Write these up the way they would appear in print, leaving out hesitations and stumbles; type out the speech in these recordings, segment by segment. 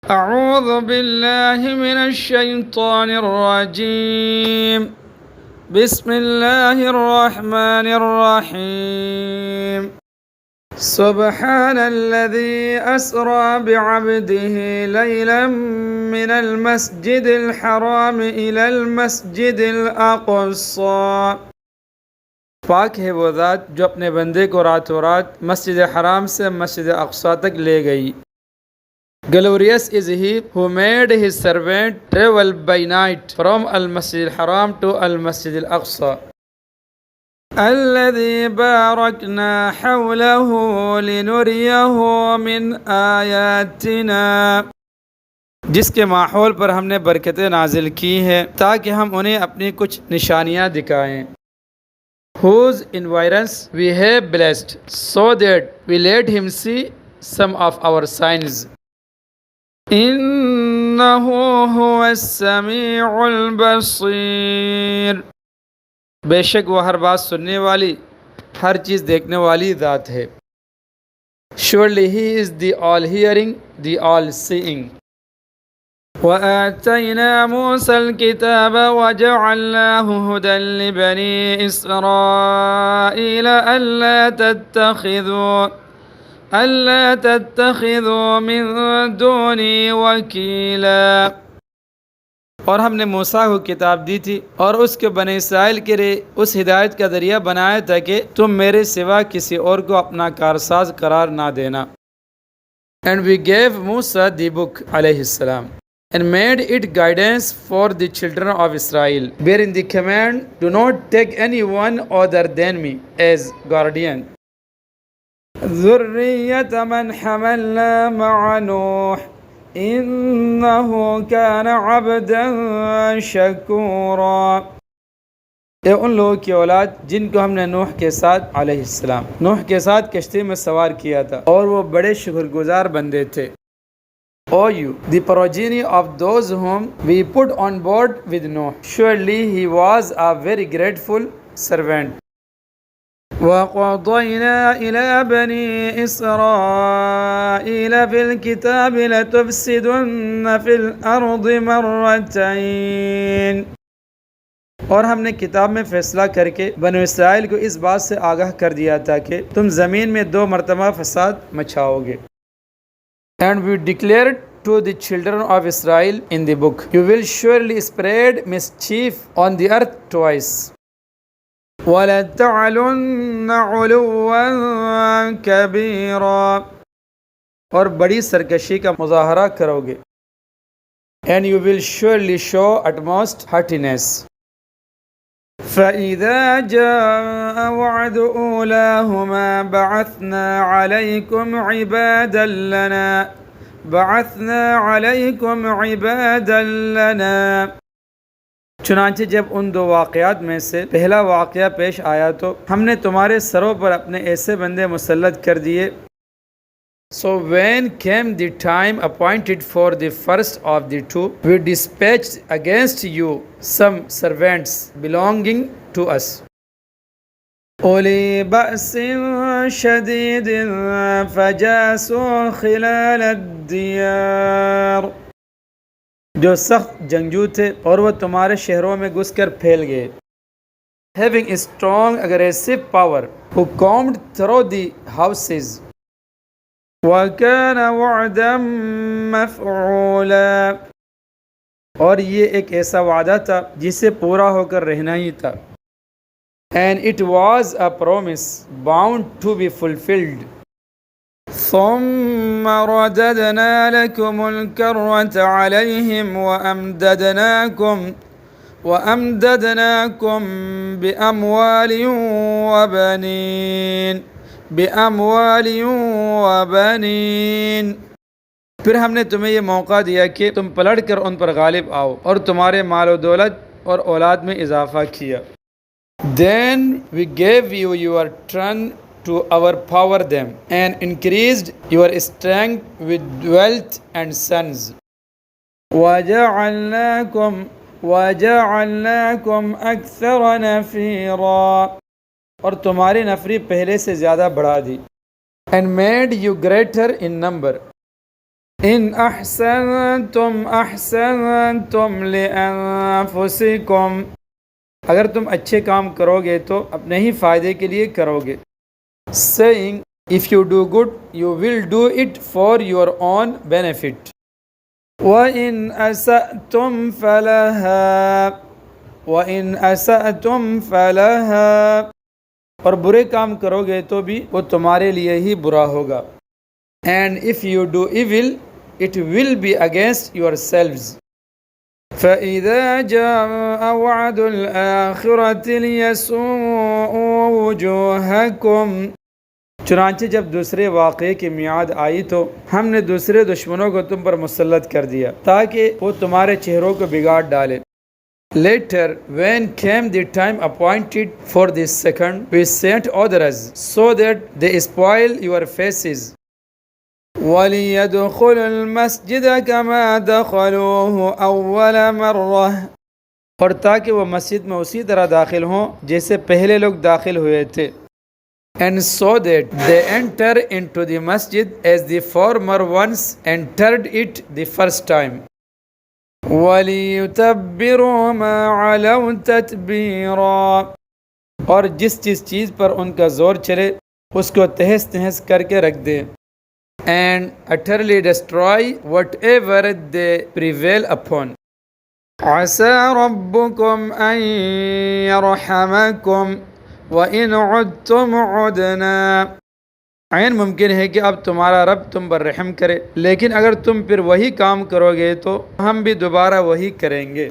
أعوذ بالله من الشيطان الرجيم. بسم الله الرحمن الرحيم. سبحان الذي أسرى بعبده ليلا من المسجد الحرام إلى المسجد الأقصى. پاک ہے وہ ذات جو اپنے بندے کو راتوں رات مسجد حرام سے مسجد اقصی تک لے گئی. Glorious is he who made his servant travel by night from al-Masjid al-Haram to al-Masjid al-Aqsa. الذي باركنا حوله لنريه من آياتنا. جس کے ماحول پر ہم نے برکتیں نازل کی ہیں تاکہ ہم انہیں اپنی کچھ نشانیاں دکھائیں. Whose environs we have blessed so that we let him see some of our signs. إنه هو السميع البصير. بے شک وہ ہر بات سننے والی ہر چیز دیکھنے والی ذات ہے. Surely he is the all hearing, the all seeing. وآتينا موسى الكتاب وجعلناه هدى لبني إسرائيل ألا تتخذوا من دوني وكيلا. اور ہم نے موسیٰ کو کتاب دی تھی اور اس کے بنی اسرائیل کے لیے اس ہدایت کا ذریعہ بنایا تھا کہ تم میرے سوا کسی اور کو اپنا کارساز قرار نہ دینا. And we gave Musa the book علیہ السلام and made it guidance for the children of Israel, bearing the command, do not take anyone other than me as guardian. ذرية من حملنا مع نوح إنه كان عبدا شكورا. اے ان لوگوں کی اولاد جن کو ہم نے نوح کے ساتھ علیہ السلام نوح کے ساتھ کشتی میں سوار کیا تھا اور وہ بڑے شکر گزار بندے تھے. O you, the progeny of those whom we put on board with Noah, surely he was a very grateful servant. وَقَضَيْنَا إِلَى بَنِي إِسْرَائِيلَ فِي الْكِتَابِ لَتُفْسِدُنَّ فِي الْأَرْضِ مَرَّتَيْنِ. اور ہم نے کتاب میں فیصلہ کر کے بنو اسرائیل کو اس بات سے آگاہ کر دیا تھا کہ تم زمین میں 2 مرتبہ فساد مچاؤ گے. And we declared to the children of Israel in the book, you will surely spread mischief on the earth twice. وَلَتَعْلُنَّ عُلُوًّا كَبِيرًا. اور بڑی سرکشی کا مظاہرہ کرو گے. And you will surely show utmost haughtiness. فَإِذَا جَاءَ وَعْدُ أُولَاهُمَا بَعَثْنَا عَلَيْكُمْ عِبَادًا لَنَا. چنانچہ جب ان 2 واقعات میں سے پہلا واقعہ پیش آیا تو ہم نے تمہارے سروں پر اپنے ایسے بندے مسلط کر دیے. So when came the time appointed for the first of the 2, we dispatched against you some servants belonging to us. أولي بأس شديد فجاسوا خلال الديار. جو سخت جنگجو تھے اور وہ تمہارے شہروں میں گھس کر پھیل گئے. Having a strong aggressive power, who combed through the houses. وَكَانَ وَعْدًا مَفْعُولًا. اور یہ ایک ایسا وعدہ تھا جسے پورا ہو کر رہنا ہی تھا. And it was a promise bound to be fulfilled. ثُمَّ رَدَدْنَا لَكُمُ الْكَرَّةَ عَلَيْهِمْ وَأَمْدَدْنَاكُمْ بِأَمْوَالٍ وَبَنِينَ. پھر ہم نے تمہیں یہ موقع دیا کہ تم پلٹ کر ان پر غالب آؤ اور تمہارے مال و دولت اور اولاد میں اضافہ کیا. Then we gave you your turn to overpower them and increased your strength with wealth and sons. وَجَعَلْنَاكُمْ أَكْثَرَ نَفِيرًا. اور تمہاری نفری پہلے سے زیادہ بڑھا دی. And made you greater in number. ان احسنتم احسنتم لانفسکم، اگر تم اچھے کام کرو گے تو اپنے ہی فائدے کے لیے کرو گے. saying if you do good you will do it for your own benefit. وَإِنْ أَسَأْتُمْ فَلَهَا وَإِنْ أَسَأْتُمْ فَلَهَا، اور برے کام کرو گے تو بھی وہ تمہارے لیے ہی برا ہوگا. and if you do evil it will be against yourselves. فَإِذَا جَاءَ وَعْدُ الْآخِرَةِ لِيَسُوءُوا وُجُوهَكُمْ، چنانچہ جب دوسرے واقعے کی میعاد آئی تو ہم نے دوسرے دشمنوں کو تم پر مسلط کر دیا تاکہ وہ تمہارے چہروں کو بگاڑ ڈالے. Later, when came the time appointed for this second, we sent others so that they spoil your faces. وَلِيَدْخُلُوا الْمَسْجِدَ كَمَا دَخَلُوهُ أَوَّلَ مَرَّةٍ، اور تاکہ وہ مسجد میں اسی طرح داخل ہوں جیسے پہلے لوگ داخل ہوئے تھے. and so that they enter into the masjid as the former ones entered it the first time. وَلِيُتَبِّرُوا مَا عَلَوْا تَتْبِيرًا، اور جس چیز پر ان کا زور چلے اس کو تہس تہس کر کے رکھ دے. and utterly destroy whatever they prevail upon. عَسَى رَبُّكُمْ أَن يَرْحَمَكُمْ وَإِنْ عُدْتُمْ عُدْنَا، عین ممکن ہے کہ اب تمہارا رب تم پر رحم کرے، لیکن اگر تم پھر وہی کام کرو گے تو ہم بھی دوبارہ وہی کریں گے.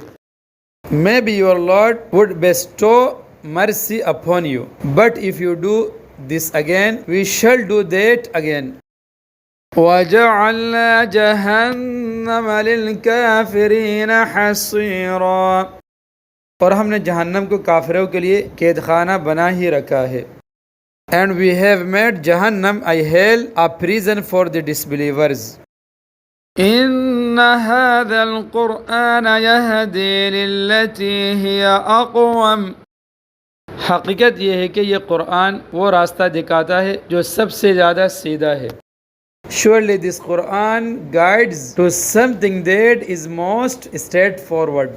Maybe your Lord would bestow mercy upon you, but if you do this again, we shall do that again. وَجَعَلْنَا جَهَنَّمَ لِلْكَافِرِينَ حَصِيرًا، اور ہم نے جہنم کو کافروں کے لیے قید خانہ بنا ہی رکھا ہے. and we have made Jahannam a hell, a prison for the disbelievers. إِنَّ هَذَا الْقُرْآنَ يَهْدِي لِلَّتِي هِيَ أَقْوَمُ، حقیقت یہ ہے کہ یہ قرآن وہ راستہ دکھاتا ہے جو سب سے زیادہ سیدھا ہے. surely this Quran guides to something that is most straightforward.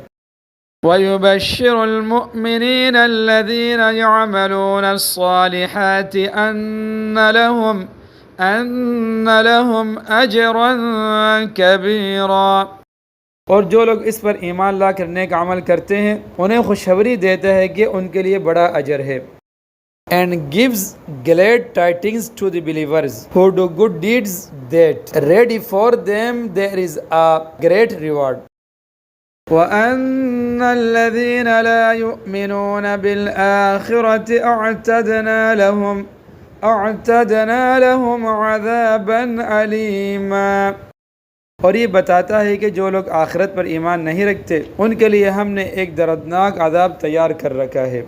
وَيُبَشِّرُ الْمُؤْمِنِينَ الَّذِينَ يَعْمَلُونَ الصَّالِحَاتِ أَنَّ لَهُمْ أَجْرًا كَبِيرًا، اور جو لوگ اس پر ایمان لا کر نیک عمل کرتے ہیں انہیں خوشخبری دیتا ہے کہ ان کے لیے بڑا اجر ہے. and gives glad tidings to the believers who do good deeds that ready for them there is a great reward. وَأَنَّ الَّذِينَ لَا يُؤْمِنُونَ بِالْآخِرَةِ أَعْتَدْنَا لَهُمْ عَذَابًا أَلِيمًا، اور یہ بتاتا ہے کہ جو لوگ آخرت پر ایمان نہیں رکھتے ان کے لیے ہم نے ایک دردناک عذاب تیار کر رکھا ہے.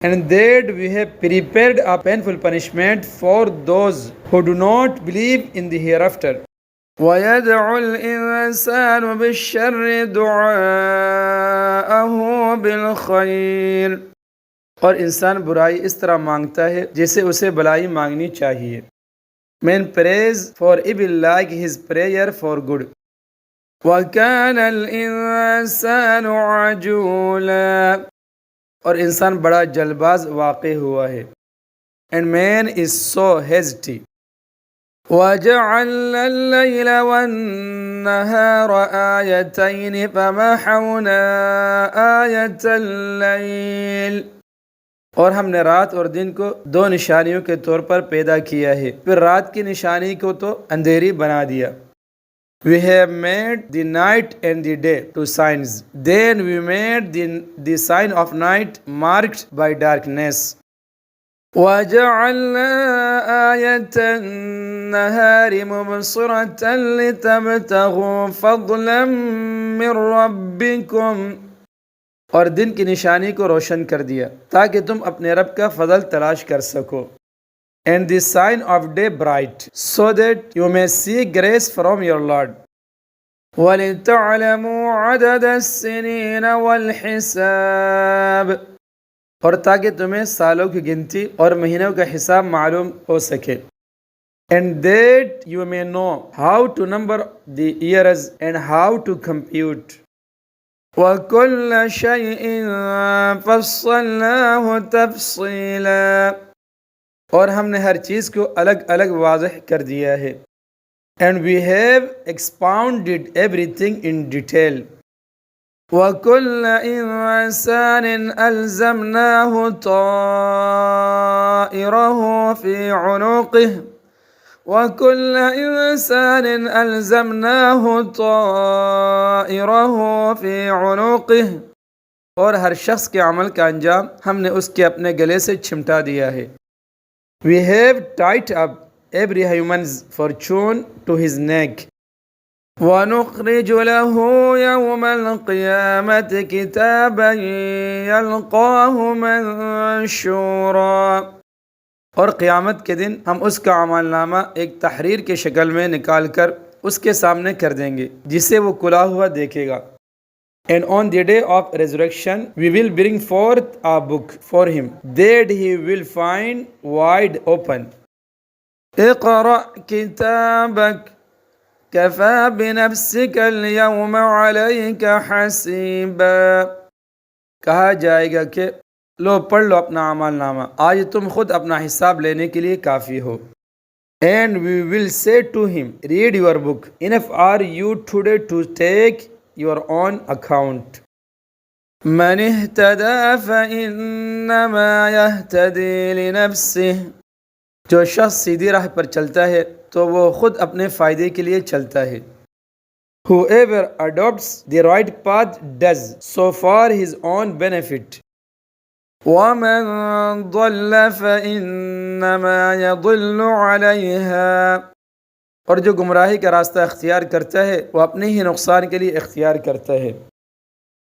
and that we have prepared a painful punishment for those who do not believe in the hereafter. وَيَدْعُ الْإِنسَانُ بِالشَّرِّ دُعَاءَهُ بِالْخَيْرِ، اور انسان برائی اس طرح مانگتا ہے جیسے اسے بلائی مانگنی چاہیے. man prays for evil like his prayer for good. وَكَانَ الْإِنسَانُ عَجُولًا، اور انسان بڑا جلباز واقع ہوا ہے. and man is so hasty. وَجَعَلْنَا اللَّيْلَ وَالنَّهَارَ آيَتَيْنِ فَمَحَوْنَا آيَةَ اللَّيْلِ، اور ہم نے رات اور دن کو دو نشانیوں کے طور پر پیدا کیا ہے، پھر رات کی نشانی کو تو اندھیری بنا دیا. we have made the night and the day two signs, then we made the sign of night marked by darkness. وَجَعَلْنَا آيَةَ النَّهَارِ مُبْصِرَةً لِتَبْتَغُوا فَضْلًا مِّن رَّبِّكُمْ، اور دن کی نشانی کو روشن کر دیا تاکہ تم اپنے رب کا فضل تلاش کر سکو. and the sign of day bright so that you may see grace from your Lord. وَلِتَعْلَمُوا عَدَدَ السِّنِينَ وَالْحِسَابَ، اور تاکہ تمہیں سالوں کی گنتی اور مہینوں کا حساب معلوم ہو سکے. and that you may know how to number the years and how to compute. وَكُلَّ شَيْءٍ فَصَّلْنَاهُ تَفْصِيلًا، اور ہم نے ہر چیز کو الگ الگ واضح کر دیا ہے. And we have expounded everything in detail. وَكُلَّ إِنسَانٍ أَلْزَمْنَاهُ طَائِرَهُ فِي عُنُقِهِ وَكُلَّ إِنسَانٍ أَلْزَمْنَاهُ طَائِرَهُ فِي عُنُقِهِ، اور ہر شخص کے عمل کا انجام ہم نے اس کے اپنے گلے سے چمٹا دیا ہے. We have tied up every human's fortune to his neck. وَنُخْرِجُ لَهُ يَوْمَ الْقِيَامَةِ كِتَابًا يَلْقَاهُ مَنشُورًا، اور قیامت کے دن ہم اس کا عمل نامہ ایک تحریر کے شکل میں نکال کر اس کے سامنے کر دیں گے جسے وہ کھلا ہوا دیکھے گا. And on the day of resurrection we will bring forth a book for him that he will find wide open. اقرأ كتابك كفى بنفسك اليوم عليك حسيبا، کہا جائے گا کہ لو پڑھ لو اپنا عمل نامہ، آج تم خود اپنا حساب لینے کے لیے کافی ہو. And we will say to him, read your book, enough are you today to take your own account. من اهتدى فإنما يهتدي لنفسه، جو شخص سیدھی راہ پر چلتا ہے تو وہ خود اپنے فائدے کے لیے چلتا ہے. Whoever adopts the right path does so for his own benefit. وَمَنْ ضَلَّ فَإِنَّمَا يَضِلُّ عَلَيْهَا، اور جو گمراہی کا راستہ اختیار کرتا ہے وہ اپنے ہی نقصان کے لیے اختیار کرتا ہے.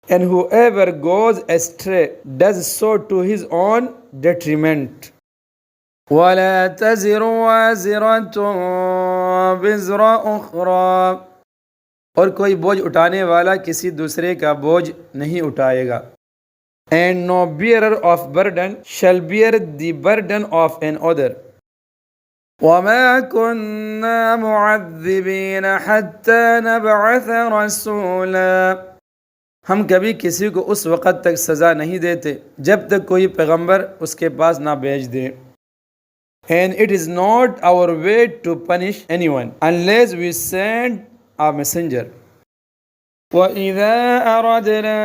And whoever goes astray does so to his own detriment. وَلَا تَزِرُ وَازِرَةٌ وِزْرَ أُخْرَى، اور کوئی بوجھ اٹھانے والا کسی دوسرے کا بوجھ نہیں اٹھائے گا. And no bearer of burden shall bear the burden of another. وَمَا كُنَّا مُعَذِّبِينَ حَتَّى نَبْعَثَ رَسُولًا، ہم کبھی کسی کو اس وقت تک سزا نہیں دیتے جب تک کوئی پیغمبر اس کے پاس نہ بھیج دے. And it is not our way to punish anyone unless we send a messenger. وَإِذَا أَرَدْنَا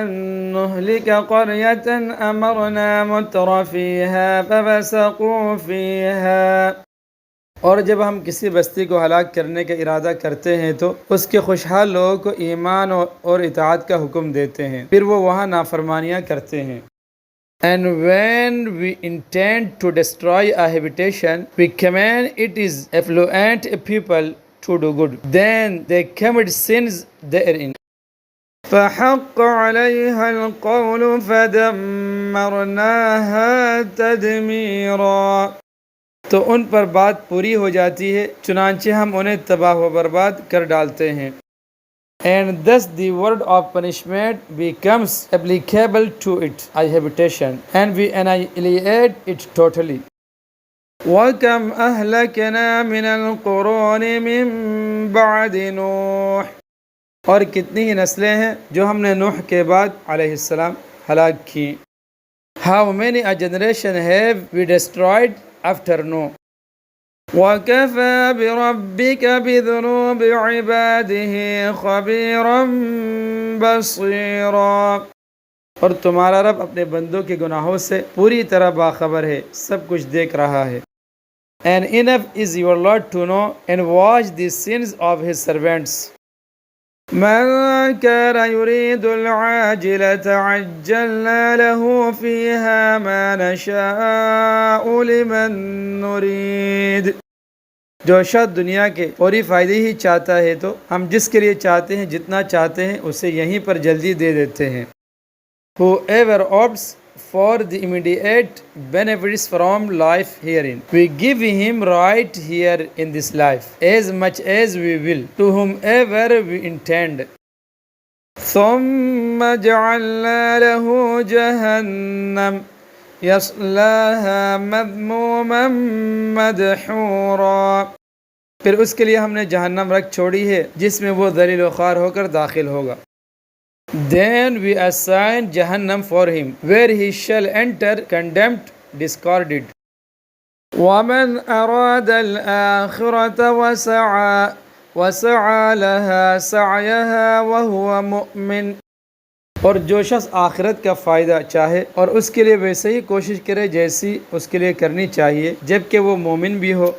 أَن نُهْلِكَ قَرْيَةً أَمَرْنَا مُتْرَ فِيهَا فَفَسَقُوا فِيهَا، اور جب ہم کسی بستی کو ہلاک کرنے کا ارادہ کرتے ہیں تو اس کے خوشحال لوگوں کو ایمان اور اطاعت کا حکم دیتے ہیں، پھر وہ وہاں نافرمانیاں کرتے ہیں. And when we intend to destroy a habitation, we command its affluent people to do good. Then they commit sins therein. فَحَقَّ عَلَيْهَا الْقَوْلُ فَدَمَّرْنَاهَا تَدْمِيرًا، تو ان پر بات پوری ہو جاتی ہے چنانچہ ہم انہیں تباہ و برباد کر ڈالتے ہیں. And thus the word of punishment becomes applicable to its habitation, and we annihilate it totally. وَكَمْ أَهْلَكْنَا مِنَ الْقُرُونِ مِنْ بَعْدِ نُوحٍ، اور کتنی ہی نسلیں ہیں جو ہم نے نوح کے بعد علیہ السلام ہلاک کی. How many a generation have we destroyed after Noah. وَكَفَى بِرَبِّكَ بِذُنُوبِ عِبَادِهِ خَبِيرًا بَصِيرًا، اور تمہارا رب اپنے بندوں کے گناہوں سے پوری طرح باخبر ہے، سب کچھ دیکھ رہا ہے. And enough is your Lord to know and watch the sins of his servants. مَنْ كَانَ يُرِيدُ الْعَاجِلَةَ عَجَّلْنَا لَهُ فِيهَا مَا نَشَاءُ لِمَن نُرِيدُ، جو شخص دنیا کے فوری فائدے ہی چاہتا ہے تو ہم جس کے لیے چاہتے ہیں جتنا چاہتے ہیں اسے یہیں پر جلدی دے دیتے ہیں. Whoever opts for the immediate benefits from life herein, we give him right here in this life as much as we will to whomever we intend. ثم جعلنا له جهنم یصلاها مذموما مدحورا، پھر اس کے لیے ہم نے جہنم رکھ چھوڑی ہے جس میں وہ ذلیل و خوار ہو کر داخل ہوگا. Then we assign Jahannam for him, where he shall enter condemned, discarded. وَمَنْ أَرَادَ الْآخِرَةَ وَسَعَى لَهَا سَعْيَهَا وَهُوَ مُؤْمِنٌ، اور جو شخص آخرت کا فائدہ چاہے اور اس کے لیے ویسے ہی کوشش کرے جیسی اس کے لیے کرنی چاہیے جبکہ وہ مومن بھی ہو.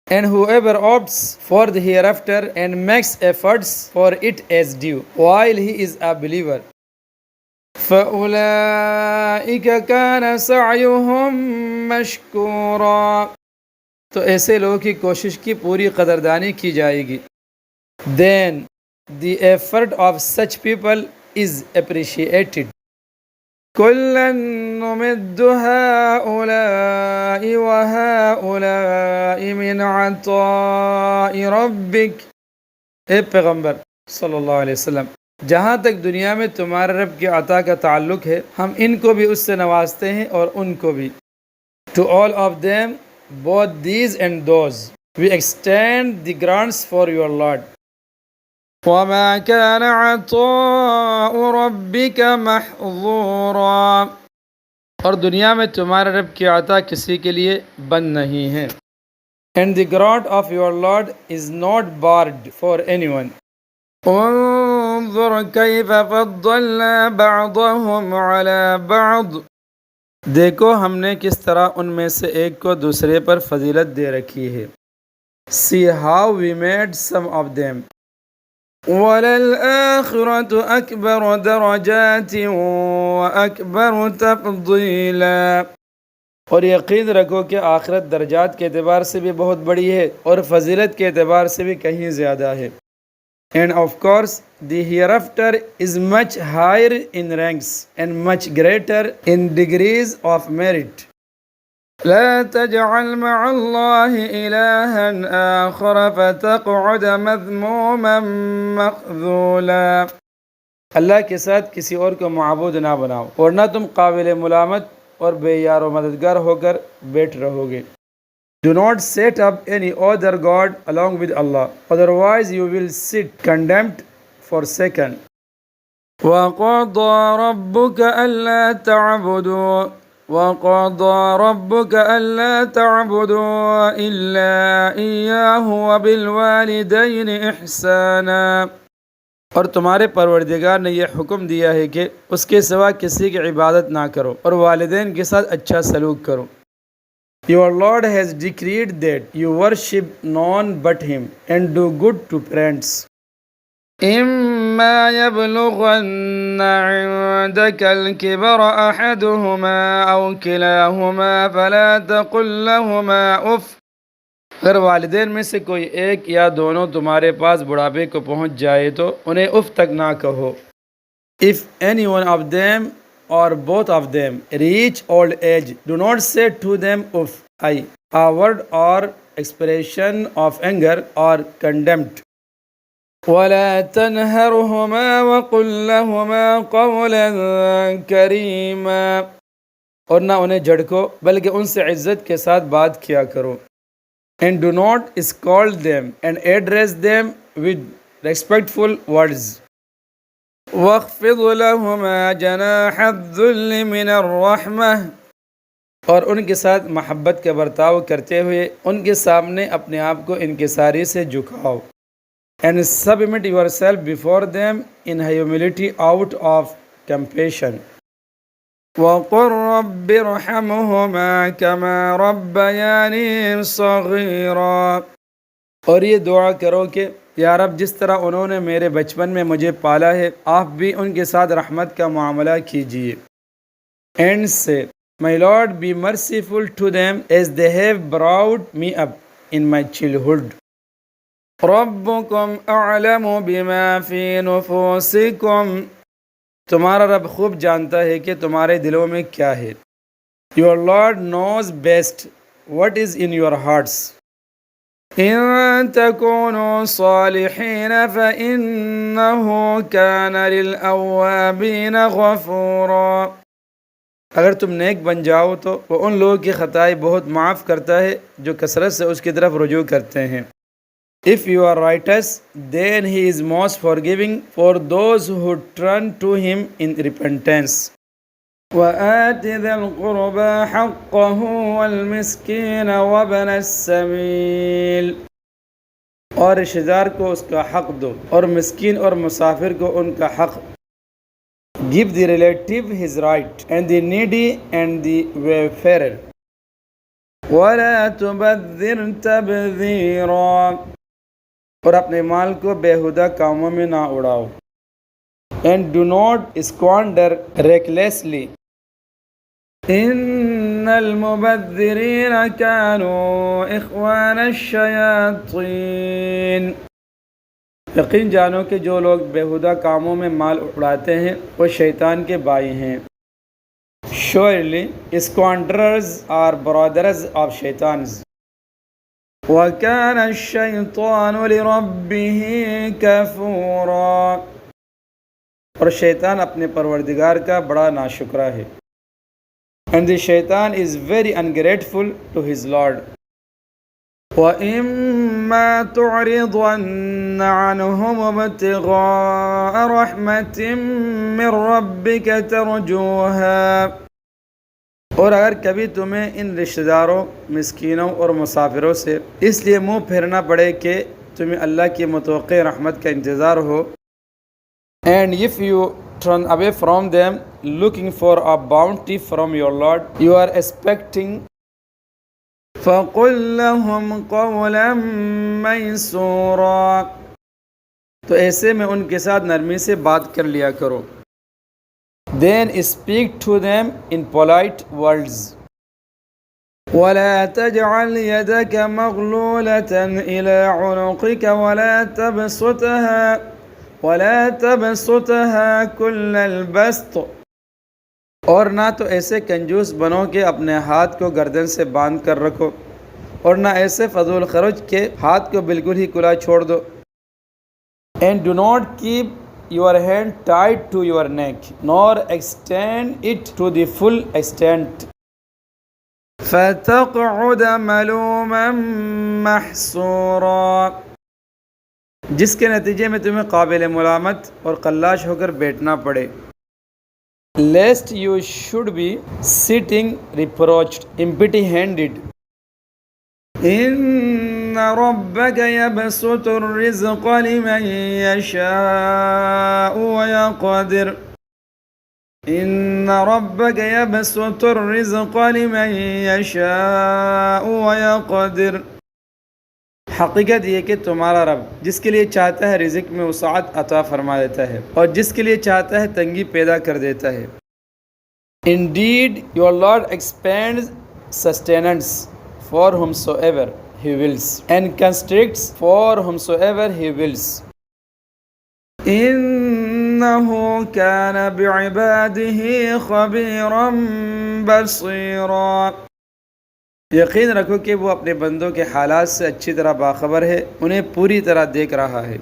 And whoever opts for the hereafter and makes efforts for it as due while he is a believer, فَأُولَئِكَ كَانَ سَعْيُهُمْ مَشْكُورًا، تو ایسے لوگوں کی کوشش کی پوری قدردانی کی جائے گی. Then the effort of such people is appreciated. كُلًّا نُمِدُّ هَؤُلَاءِ وَهَؤُلَاءِ مِنْ عَطَاءِ رَبِّكَ، اے پیغمبر صلی اللہ علیہ وسلم، جہاں تک دنیا میں تمہارے رب کی عطا کا تعلق ہے ہم ان کو بھی اس سے نوازتے ہیں اور ان کو بھی. To all of them, both these and those, we extend the grants for your Lord. وَمَا كَانَ عَطَاءُ رَبِّكَ مَحْظُورًا، اور دنیا میں تمہارے رب کی عطا کسی کے لیے بند نہیں ہے. And the grant of your Lord is not barred for anyone. انظر كيف فضلنا بعضهم على بعض، دیکھو ہم نے کس طرح ان میں سے ایک کو دوسرے پر فضیلت دے رکھی ہے. See how we made some of them. وَلَلْآخِرَةُ أَكْبَرُ دَرَجَاتٍ وَأَكْبَرُ تَفْضِيلًا، اور یقین رکھو کہ آخرت درجات کے اعتبار سے بھی بہت بڑی ہے اور فضیلت کے اعتبار سے بھی کہیں زیادہ ہے. And of course the hereafter is much higher in ranks and much greater in degrees of merit. لا تجعل مع الله إلها آخر فتقعد مذموما مخذولا، اللہ کے ساتھ کسی اور کو معبود نہ بناؤ اور نہ تم قابل ملامت اور بے یار و مددگار ہو کر بیٹھ رہو گے. Do not set up any other God along with Allah, otherwise you will sit condemned, forsaken. وَقَضَى رَبُّكَ أَلَّا تَعْبُدُوا إِلَّا إِيَّاهُ وَبِالْوَالِدَيْنِ إِحْسَانًا، اور تمہارے پروردگار نے یہ حکم دیا ہے کہ اس کے سوا کسی کی عبادت نہ کرو اور والدین کے ساتھ اچھا سلوک کرو. Your Lord has decreed that you worship none but Him and do good to parents. إِمَّا يَبْلُغَنَّ عِندَكَ الْكِبَرَ أَحَدُهُمَا أَوْ كِلَاهُمَا فَلَا تَقُل لَّهُمَا أُفٍّ، اگر والدین میں سے کوئی ایک یا دونوں تمہارے پاس بڑھاپے کو پہنچ جائے تو انہیں اف تک نہ کہو. If any one of them or both of them reach old age, do not say to them uff, a word or expression of anger or contempt. وَلَا تَنْهَرْهُمَا وَقُلْ لَهُمَا قَوْلًا كَرِيمًا، اور نہ انہیں جھڑکو بلکہ ان سے عزت کے ساتھ بات کیا کرو. And do not scold them and address them with respectful words. وَاخْفِضْ لَهُمَا جَنَاحَ الذُّلِّ مِنَ الرَّحْمَةِ، اور ان کے ساتھ محبت کا برتاؤ کرتے ہوئے ان کے سامنے اپنے آپ کو انکساری سے جھکاؤ. And submit yourself before them in humility out of compassion. وَقُلْ رَبِّ ارْحَمْهُمَا كَمَا رَبَّيَانِي صَغِيرًا، اور یہ دعا کرو کہ یا رب جس طرح انہوں نے میرے بچپن میں مجھے پالا ہے آپ بھی ان کے ساتھ رحمت کا معاملہ کیجیے. And say, My Lord, be merciful to them as they have brought me up in my childhood. رَبُّكُمْ أَعْلَمُ بِمَا فِي نُفُوسِكُمْ، تمہارا رب خوب جانتا ہے کہ تمہارے دلوں میں کیا ہے. Your Lord knows best what is in your hearts. إِن تَكُونُوا صَالِحِينَ فَإِنَّهُ كَانَ لِلْأَوَّابِينَ غَفُورًا، اگر تم نیک بن جاؤ تو وہ ان لوگوں کی خطائیں بہت معاف کرتا ہے جو کثرت سے اس کی طرف رجوع کرتے ہیں. If you are righteous, then he is most forgiving for those who turn to him in repentance. وَآتِ ذَا الْقُرْبَى حَقَّهُ وَالْمِسْكِينَ وَابْنَ السَّبِيلِ. اور رشتہ دار کو اس کا حق دو اور مسکین اور مسافر کو ان کا حق. Give the relative his right and the needy and the wayfarer. وَلَا تُبَذِّرْ تَبْذِيرًا. اور اپنے مال کو بیہودہ کاموں میں نہ اڑاؤ. And do not squander recklessly. إِنَّ الْمُبَذِّرِينَ كَانُوا إِخْوَانَ الشَّيَاطِينِ. یقین جانو کہ جو لوگ بیہودہ کاموں میں مال اڑاتے ہیں وہ شیطان کے بھائی ہیں. Surely squanderers are brothers of shaitans. وَكَانَ الشَّيْطَانُ لِرَبِّهِ كَفُورًا. اور شیطان اپنے پروردگار کا بڑا ناشکرا ہے. And the shaitan is very ungrateful to his Lord. وَإِمَّا تُعْرِضَنَّ عَنْهُمُ ابْتِغَاءَ رَحْمَةٍ مِّن رَّبِّكَ تَرْجُوهَا. اور اگر کبھی تمہیں ان رشتہ داروں، مسکینوں اور مسافروں سے اس لیے منہ پھیرنا پڑے کہ تمہیں اللہ کی متوقع رحمت کا انتظار ہو. And if you turn away from them looking for a bounty from your Lord you are expecting, فَقُلْ لَهُمْ قَوْلًا مَيْسُورًا. تو ایسے میں ان کے ساتھ نرمی سے بات کر لیا کرو. Then speak to them in polite words. وَلَا تَجْعَلْ يَدَكَ مَغْلُولَةً إِلَىٰ عُنُقِكَ وَلَا تَبْسُطْهَا كُلَّ الْبَسْطِ. اور نہ تو ایسے کنجوس بنو کہ اپنے ہاتھ کو گردن سے باندھ کر رکھو اور نہ ایسے فضول خرچ کہ ہاتھ کو بالکل ہی کھلا چھوڑ دو. And do not keep your hand tied to your neck nor extend it to the full extent. فَتَقْعُدَ مَلُومًا مَحْسُورًا. جس کے نتیجے میں تمہیں قابل ملامت اور قلاش ہو کر بیٹھنا پڑے. Lest you should be sitting reproached, empty-handed. إِنَّ رَبَّكَ يَبْسُطُ الرِّزْقَ لِمَن يَشَاءُ وَيَقْدِرُ. إِنَّ رَبَّكَ يَبْسُطُ الرِّزْقَ لِمَن يَشَاءُ وَيَقْدِرُ. حقیقت یہ کہ تمہارا رب جس کے لیے چاہتا ہے رزق میں وسعت عطا فرما دیتا ہے اور جس کے لیے چاہتا ہے تنگی پیدا کر دیتا ہے. Indeed, your Lord expands sustenance for whomsoever He wills and constricts for whomsoever He wills. إِنَّهُ كَانَ بِعِبَادِهِ خَبِيرًا بَصِيرًا. یقین رکھو کہ وہ اپنے بندوں کے حالات سے اچھی طرح باخبر ہے، انہیں پوری طرح دیکھ رہا ہے.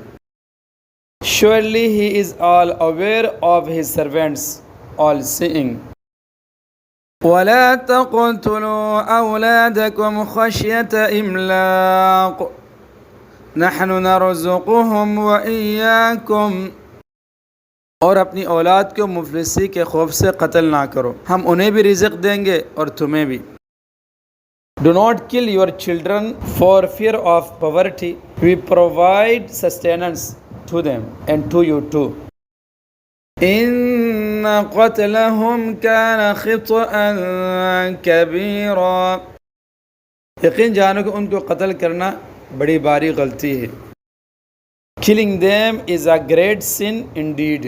Surely he is all aware of his servants, all seeing. وَلَا تَقْتُلُوا أَوْلَادَكُمْ خَشْيَةَ إِمْلَاقٍ نَحْنُ نَرْزُقُهُمْ وَإِيَّاكُمْ. اور اپنی اولاد کو مفلسی کے خوف سے قتل نہ کرو، ہم انہیں بھی رزق دیں گے اور تمہیں بھی. Do not kill your children for fear of poverty. We provide sustenance to them and to you too. إِنَّ قَتْلَهُمْ كَانَ خِطْئًا كَبِيرًا. یقین جانو کہ ان کو قتل کرنا بڑی باری غلطی ہے. Killing them is a great sin indeed.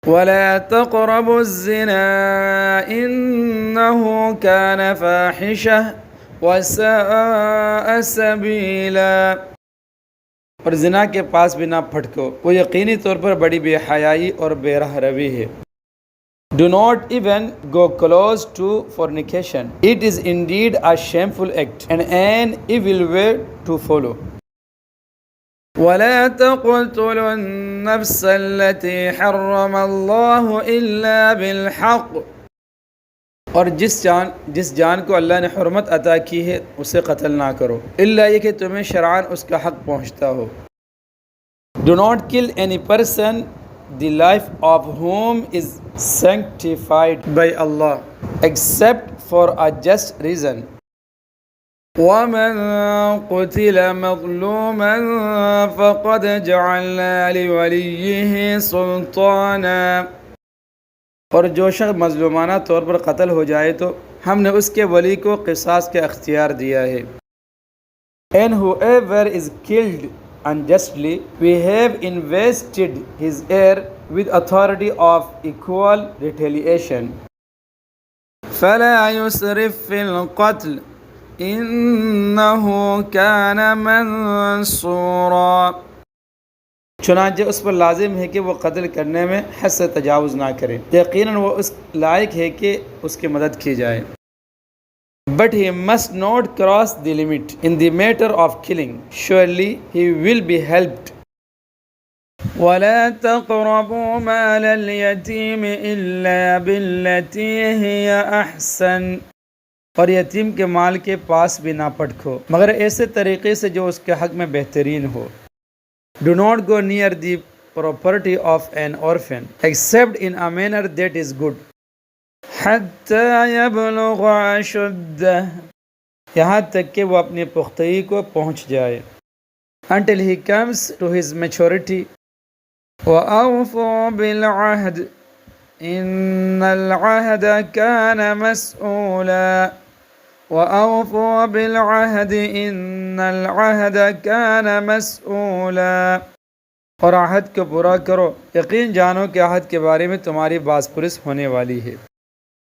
وَلَا تَقْرَبُوا الزِّنَا إِنَّهُ كَانَ فَاحِشَةً وَسَاءَ سَبِيلًا. اور زنا کے پاس بھی نہ پھٹکو، وہ یقینی طور پر بڑی بے حیائی اور بے راہ روی ہے. Do not even go close to fornication. It is indeed a shameful act and an evil way to follow. وَلَا تَقْتُلُوا النَّفْسَ الَّتِي حَرَّمَ اللَّهُ إِلَّا بِالْحَقِّ اور جس جان کو اللہ نے حرمت عطا کی ہے اسے قتل نہ کرو الا یہ کہ تمہیں شرعاً اس کا حق پہنچتا ہو. Do not kill any person the life of whom is sanctified by Allah except for a just reason. وَمَنْ قُتِلَ مَظْلُومًا فَقَدْ جَعَلْنَا لِوَلِيِّهِ سُلْطَانًا. اور جو شخص مظلومانہ طور پر قتل ہو جائے تو ہم نے اس کے ولی کو قصاص کا اختیار دیا ہے. And whoever is killed unjustly, we have invested his heir with authority of equal retaliation. فلا يسرف في القتل إنه كان منصورا. چنانچہ اس پر لازم ہے کہ وہ قتل کرنے میں حد سے تجاوز نہ کرے، یقیناً وہ اس لائق ہے کہ اس کی مدد کی جائے. But he must not cross the limit in the matter of killing. Surely he will be helped. وَلَا تَقْرَبُوا مَالَ الْيَتِيمِ إِلَّا بِالَّتِي هِيَ أَحْسَنُ. اور یتیم کے مال کے پاس بھی نہ پٹکو مگر ایسے طریقے سے جو اس کے حق میں بہترین ہو. Do not go near the property of an orphan except in a manner that is good. حَتَّى يَبْلُغَ أَشُدَّهُ. یہاں تک کہ وہ اپنی پختگی کو پہنچ جائے. Until he comes to his maturity. وَأَوْفُوا بِالْعَهْدِ إِنَّ الْعَهْدَ كَانَ مَسْئُولًا. وَأَوْفُوا بِالْعَهْدِ إِنَّ الْعَهْدَ كَانَ مَسْئُولًا. اور عہد کو پورا کرو، یقین جانو کہ عہد کے بارے میں تمہاری باز پرس ہونے والی ہے.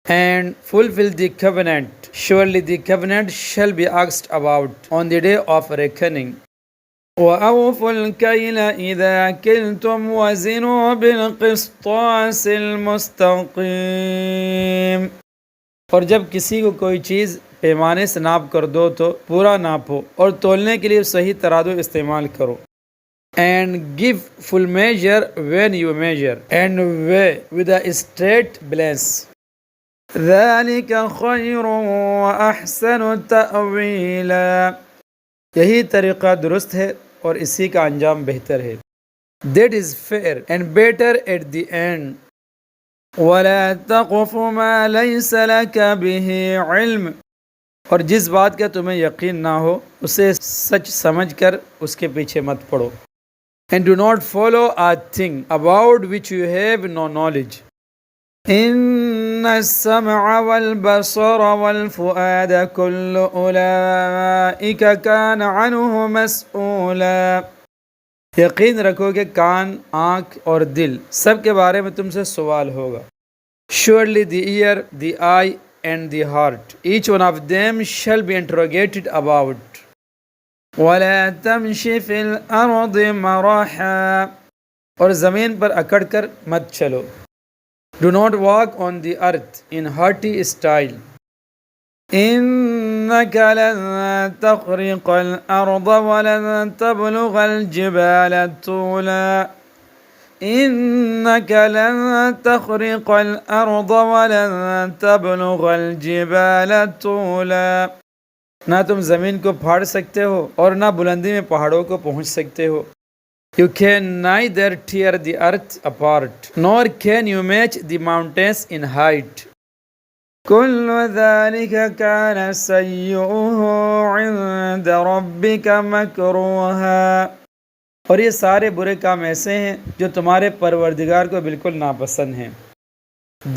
And fulfill the covenant. Surely the covenant shall be asked about on the day of reckoning. وَأَوْفُوا الْكَيْلَ إِذَا كِلْتُمْ وَزِنُوا بِالْقِسْطَاسِ الْمُسْتَقِيمِ. اور جب کسی کو کوئی چیز پیمانے سے ناپ کر دو تو پورا ناپو اور تولنے کے لیے صحیح ترازو استعمال کرو. And give full measure when you measure and weigh with a straight balance. ذَلِكَ خَيْرٌ وَأَحْسَنُ تَأْوِيلًا. یہی طریقہ درست ہے اور اسی کا انجام بہتر ہے. That is fair and better at the end. وَلَا تَقْفُ مَا لَيْسَ لَكَ بِهِ عِلْمٌ. اور جس بات کا تمہیں یقین نہ ہو اسے سچ سمجھ کر اس کے پیچھے مت پڑو. And do not follow a thing about which you have no knowledge. إِنَّ السَّمْعَ وَالْبَصَرَ وَالْفُؤَادَ كُلُّ أُولَئِكَ كَانَ عَنْهُ مَسْئُولًا. یقین رکھو کہ کان، آنکھ اور دل سب کے بارے میں تم سے سوال ہوگا. Surely the ear, the eye and the heart, each one of them shall be interrogated about. وَلَا تَمْشِ فِي الْأَرْضِ مَرَحًا. اور زمین پر اکڑ کر مت چلو. Do not walk on the earth in haughty style. إِنَّكَ لَن تَخْرِقَ الْأَرْضَ وَلَن تَبْلُغَ الْجِبَالَ طُولًا. إِنَّكَ لَن تَخْرِقَ الْأَرْضَ وَلَن تَبْلُغَ الْجِبَالَ طُولًا. نہ تم زمین کو پھاڑ سکتے ہو اور نہ بلندی میں پہاڑوں کو پہنچ سکتے ہو. You can neither tear the earth apart nor can you match the mountains in height. كل ذلك كان سيئه عند ربك مكروها. اور یہ سارے برے کام ایسے ہیں جو تمہارے پروردگار کو بالکل ناپسند ہیں.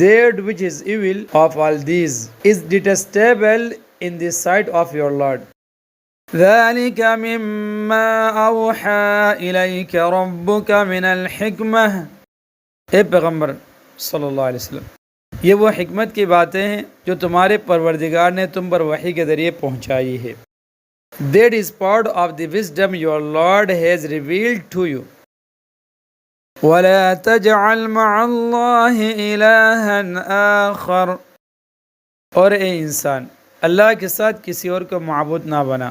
That which is evil of all these is detestable in the sight of your Lord. ذلك مما أوحى إليك ربك من الحكمة. اے پیغمبر صلی اللہ علیہ وسلم، یہ وہ حکمت کی باتیں ہیں جو تمہارے پروردگار نے تم پر وحی کے ذریعے پہنچائی ہے. That is part of the wisdom your Lord has revealed to you. وَلَا تَجْعَلْ مَعَ اللَّهِ إِلَٰهًا آخَرَ. اور اے انسان، اللہ کے ساتھ کسی اور کو معبود نہ بنا.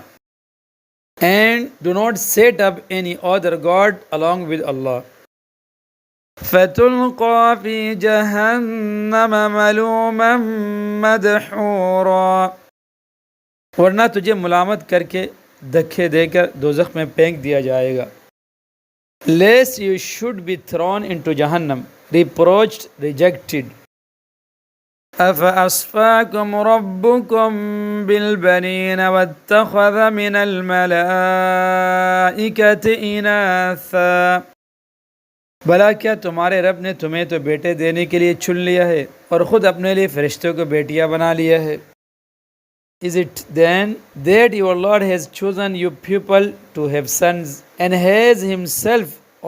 And do not set up any other God along with Allah. فتلقى في جہنم ملوما مدحورا، ورنہ تجھے ملامت کر کے دھکے دے کر دوزخ میں پھینک دیا جائے گا. Lest you should be thrown into Jahannam, reproached, rejected. أَفَأَصْفَاكُمْ رَبُّكُمْ بِالْبَنِينَ وَاتَّخَذَ مِنَ الْمَلَائِكَةِ إِنَاثًا، بھلا کیا تمہارے رب نے تمہیں تو بیٹے دینے کے لیے چن لیا ہے اور خود اپنے لیے فرشتوں کو بیٹیاں بنا لیا ہے. Is it then that your Lord has chosen you people to have sons and has himself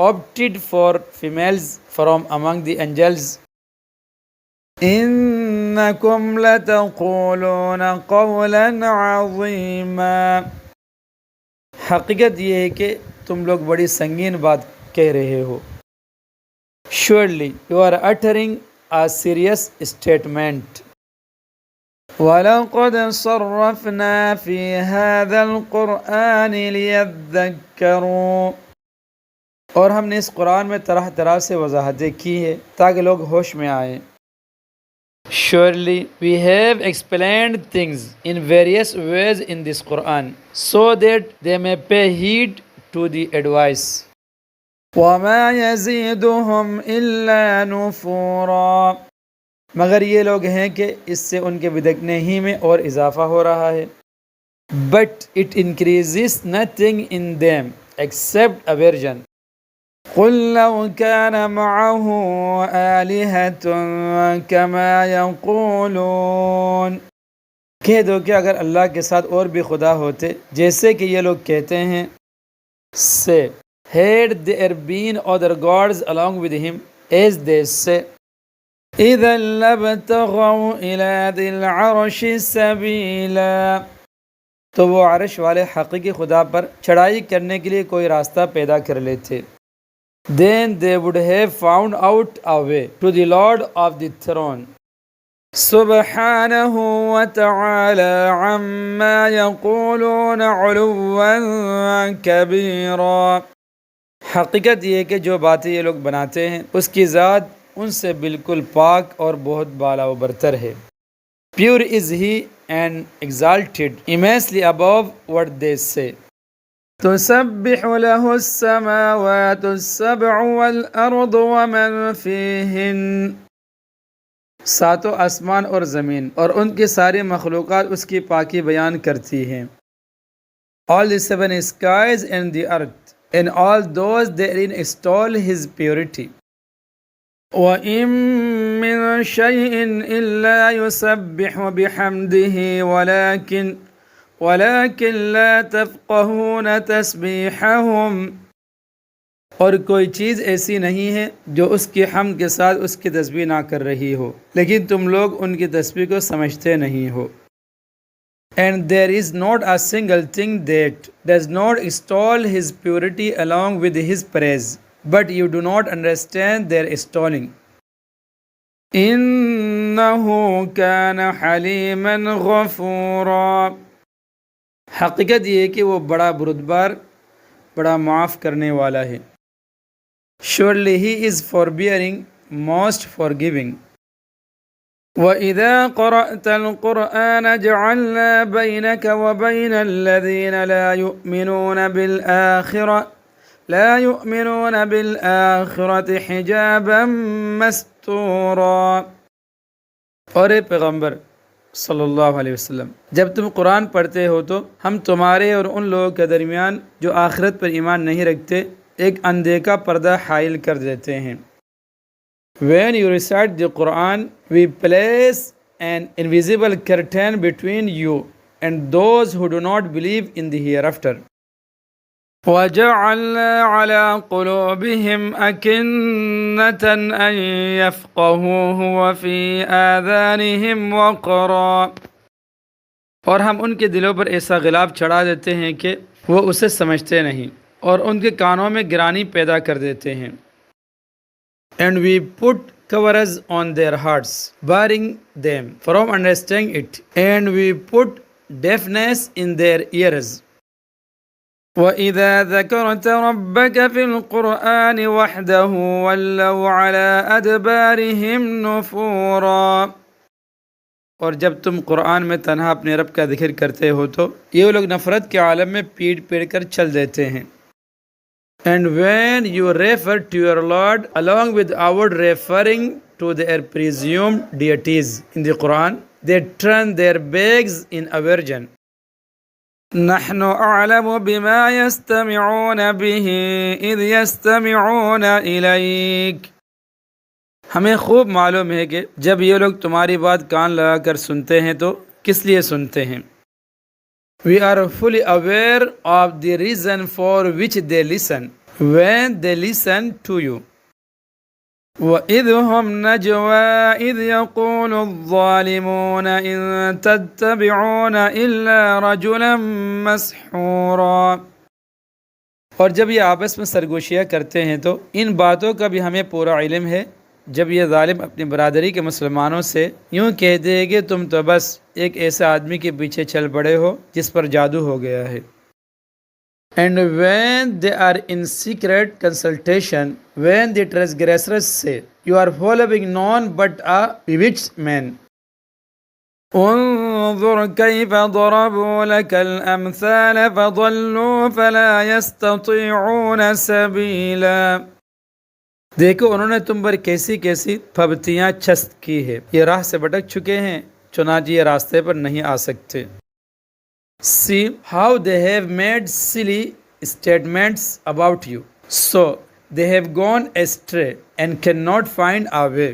opted for females from among the angels? إِنَّكُمْ لَتَقُولُونَ قَوْلًا عَظِيمًا، حقیقت یہ ہے کہ تم لوگ بڑی سنگین بات کہہ رہے ہو. Surely you are uttering a serious statement. وَلَقَدْ صَرَّفْنَا فِي هَذَا الْقُرْآنِ لِيَذَّكَّرُوا، اور ہم نے اس قرآن میں طرح طرح سے وضاحتیں کی ہیں تاکہ لوگ ہوش میں آئیں. Surely we have explained things in various ways in this Quran so that they may pay heed to the advice. وَمَا يَزِيدُهُمْ إِلَّا نُفُورًا، مگر یہ لوگ ہیں کہ اس سے ان کے بدکنے ہی میں اور اضافہ ہو رہا ہے. But it increases nothing in them except aversion. قُلْ لَوْ كَانَ مَعَهُ آلِهَةٌ كَمَا يَقُولُونَ، کہہ دو کہ اگر اللہ کے ساتھ اور بھی خدا ہوتے جیسے کہ یہ لوگ کہتے ہیں. Say, had there been other gods along with him, as they say, إِذًا لَابْتَغَوْا إِلَى ذِي الْعَرْشِ سَبِيلًا، تو وہ عرش والے حقیقی خدا پر چڑھائی کرنے کے لیے کوئی راستہ پیدا کر لیتے. Then they would have found out a way to the Lord of the throne. سبحانه وتعالى عما يقولون علوا كبيرا، حقیقت یہ کہ جو باتیں یہ لوگ بناتے ہیں اس کی ذات ان سے بالکل پاک اور بہت بالا و برتر ہے. Pure is he and exalted, immensely above what they say. تسبح له السماوات السبع والأرض ومن فيهن، ساتوں آسمان اور زمین اور ان کی ساری مخلوقات اس کی پاکی بیان کرتی ہیں. All the seven skies and the earth and all those therein extol his purity. وَإِن مِّن شَيْءٍ إِلَّا يُسَبِّحُ بِحَمْدِهِ وَلَكِن لَّا تَفْقَهُونَ تَسْبِيحَهُمْ، اور کوئی چیز ایسی نہیں ہے جو اس کی حمد کے ساتھ اس کی تسبیح نہ کر رہی ہو، لیکن تم لوگ ان کی تسبیح کو سمجھتے نہیں ہو. And there is not a single thing that does not extol his purity along with his praise, but you do not understand their extolling. إِنَّهُ كَانَ حَلِيمًا غَفُورًا، حقیقت یہ ہے کہ وہ بڑا بردبار، بڑا معاف کرنے والا ہے. Surely he is forbearing, most forgiving. وَإِذَا قَرَأْتَ الْقُرْآنَ جَعَلْنَا بَيْنَكَ وَبَيْنَ الَّذِينَ لَا يُؤْمِنُونَ بِالْآخِرَةِ حِجَابًا مَسْتُورًا، اور اے پیغمبر صلی اللہ علیہ وسلم، جب تم قرآن پڑھتے ہو تو ہم تمہارے اور ان لوگوں کے درمیان جو آخرت پر ایمان نہیں رکھتے ایک اندیکھا پردہ حائل کر دیتے ہیں. When you recite the Quran, we place an invisible curtain between you and those who do not believe in the hereafter. وَجَعَلْنَا عَلَى قُلُوبِهِمْ أَكِنَّةً أَن يَفْقَهُوهُ وَفِي آذَانِهِمْ وَقْرًا، اور ہم ان کے دلوں پر ایسا غلاف چڑھا دیتے ہیں کہ وہ اسے سمجھتے نہیں اور ان کے کانوں میں گرانی پیدا کر دیتے ہیں. And we put covers on their hearts, barring them from understanding it, and we put deafness in their ears. وَإِذَا ذَكَرْتَ رَبَّكَ فِي الْقُرْآنِ وَحْدَهُ وَلَّوْا عَلَىٰ أَدْبَارِهِمْ نُفُورًا، اور جب تم قرآن میں تنہا اپنے رب کا ذکر کرتے ہو تو یہ لوگ نفرت کے عالم میں پیٹ پیڑ کر چل دیتے ہیں. And when you refer to your Lord along with outward referring to their presumed deities in the Quran, they turn their backs in aversion. نحن أعلم بما يستمعون به إذ يستمعون إليك. ہمیں خوب معلوم ہے کہ جب یہ لوگ تمہاری بات کان لگا کر سنتے ہیں تو کس لیے سنتے ہیں. We are fully aware of the reason for which they listen when they listen to you. وَإِذْ هُمْ نَجْوَىٰ إِذْ يَقُولُ الظَّالِمُونَ إِن تَتَّبِعُونَ إِلَّا رَجُلًا مَسْحُورًا. اور جب یہ آپس میں سرگوشیاں کرتے ہیں تو ان باتوں کا بھی ہمیں پورا علم ہے. جب یہ ظالم اپنی برادری کے مسلمانوں سے یوں کہتے ہیں کہ تم تو بس ایک ایسے آدمی کے پیچھے چل پڑے ہو جس پر جادو ہو گیا ہے. And when they are in secret consultation, when the transgressors say, you are following none but a bewitched man. انظر كيف ضربوا لك الأمثال فضلوا فلا يستطيعون سبيلا. دیکھو انہوں نے تم پر کیسی کیسی پھبتیاں چھست کی ہے، یہ راہ سے بھٹک چکے ہیں چنانچہ یہ راستے پر نہیں آ سکتے. See how they have made silly statements about you. So they have gone astray and cannot find a way.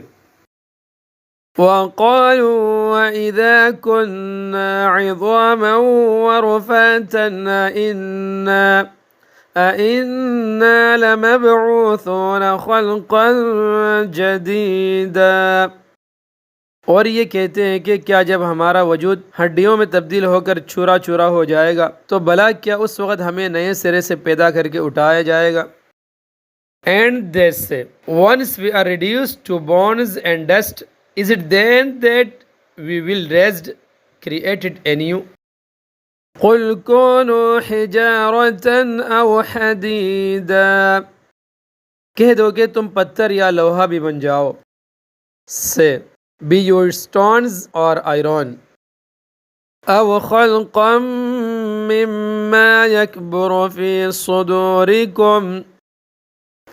وَقَالُوا وَإِذَا كُنَّا عِظَامًا وَرُفَاتًا أَإِنَّا لَمَبْعُوثُونَ خَلْقًا جَدِيدًا. اور یہ کہتے ہیں کہ کیا جب ہمارا وجود ہڈیوں میں تبدیل ہو کر چورا چورا ہو جائے گا تو بھلا کیا اس وقت ہمیں نئے سرے سے پیدا کر کے اٹھایا جائے گا. And they say, once we are reduced to bones and dust, is it then that we will raised, created anew? قُلْ كُونُوا حِجَارَةً أَوْ حَدِيدًا. کہہ دو کہ تم پتھر یا لوہا بھی بن جاؤ. Say, be your stones or iron. أَوْ خَلْقًا مِّمَّا يَكْبُرُ فِي صُدُورِكُمْ.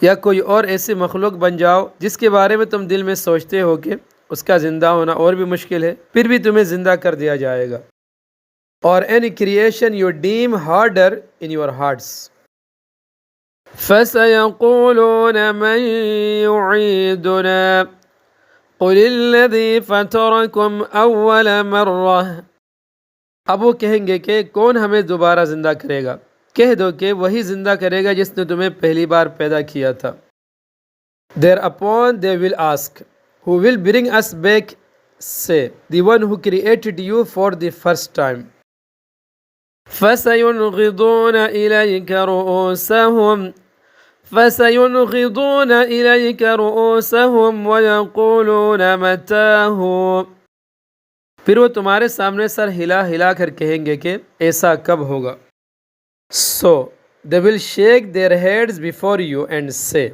یا کوئی اور ایسی مخلوق بن جاؤ جس کے بارے میں تم دل میں سوچتے ہو کہ اس کا زندہ ہونا اور بھی مشکل ہے، پھر بھی تمہیں زندہ کر دیا جائے گا. Or any creation you deem harder in your hearts. فَسَيَقُولُونَ مَن يُعِيدُنَا قُلِ الَّذِي فَطَرَكُمْ أَوَّلَ مَرَّةٍ. اب وہ کہیں گے کہ کون ہمیں دوبارہ زندہ کرے گا. کہہ دو کہ وہی زندہ کرے گا جس نے تمہیں پہلی بار پیدا کیا تھا. Thereupon they will ask, who will bring us back? Say, the one who created you for the first time. فَسَيُنْغِضُونَ إِلَيْكَ رُؤُوسَهُمْ وَيَقُولُونَ مَتَىٰ. پھر وہ تمہارے سامنے سر ہلا ہلا کر کہیں گے کہ ایسا کب ہوگا. So they will shake their heads before you and say,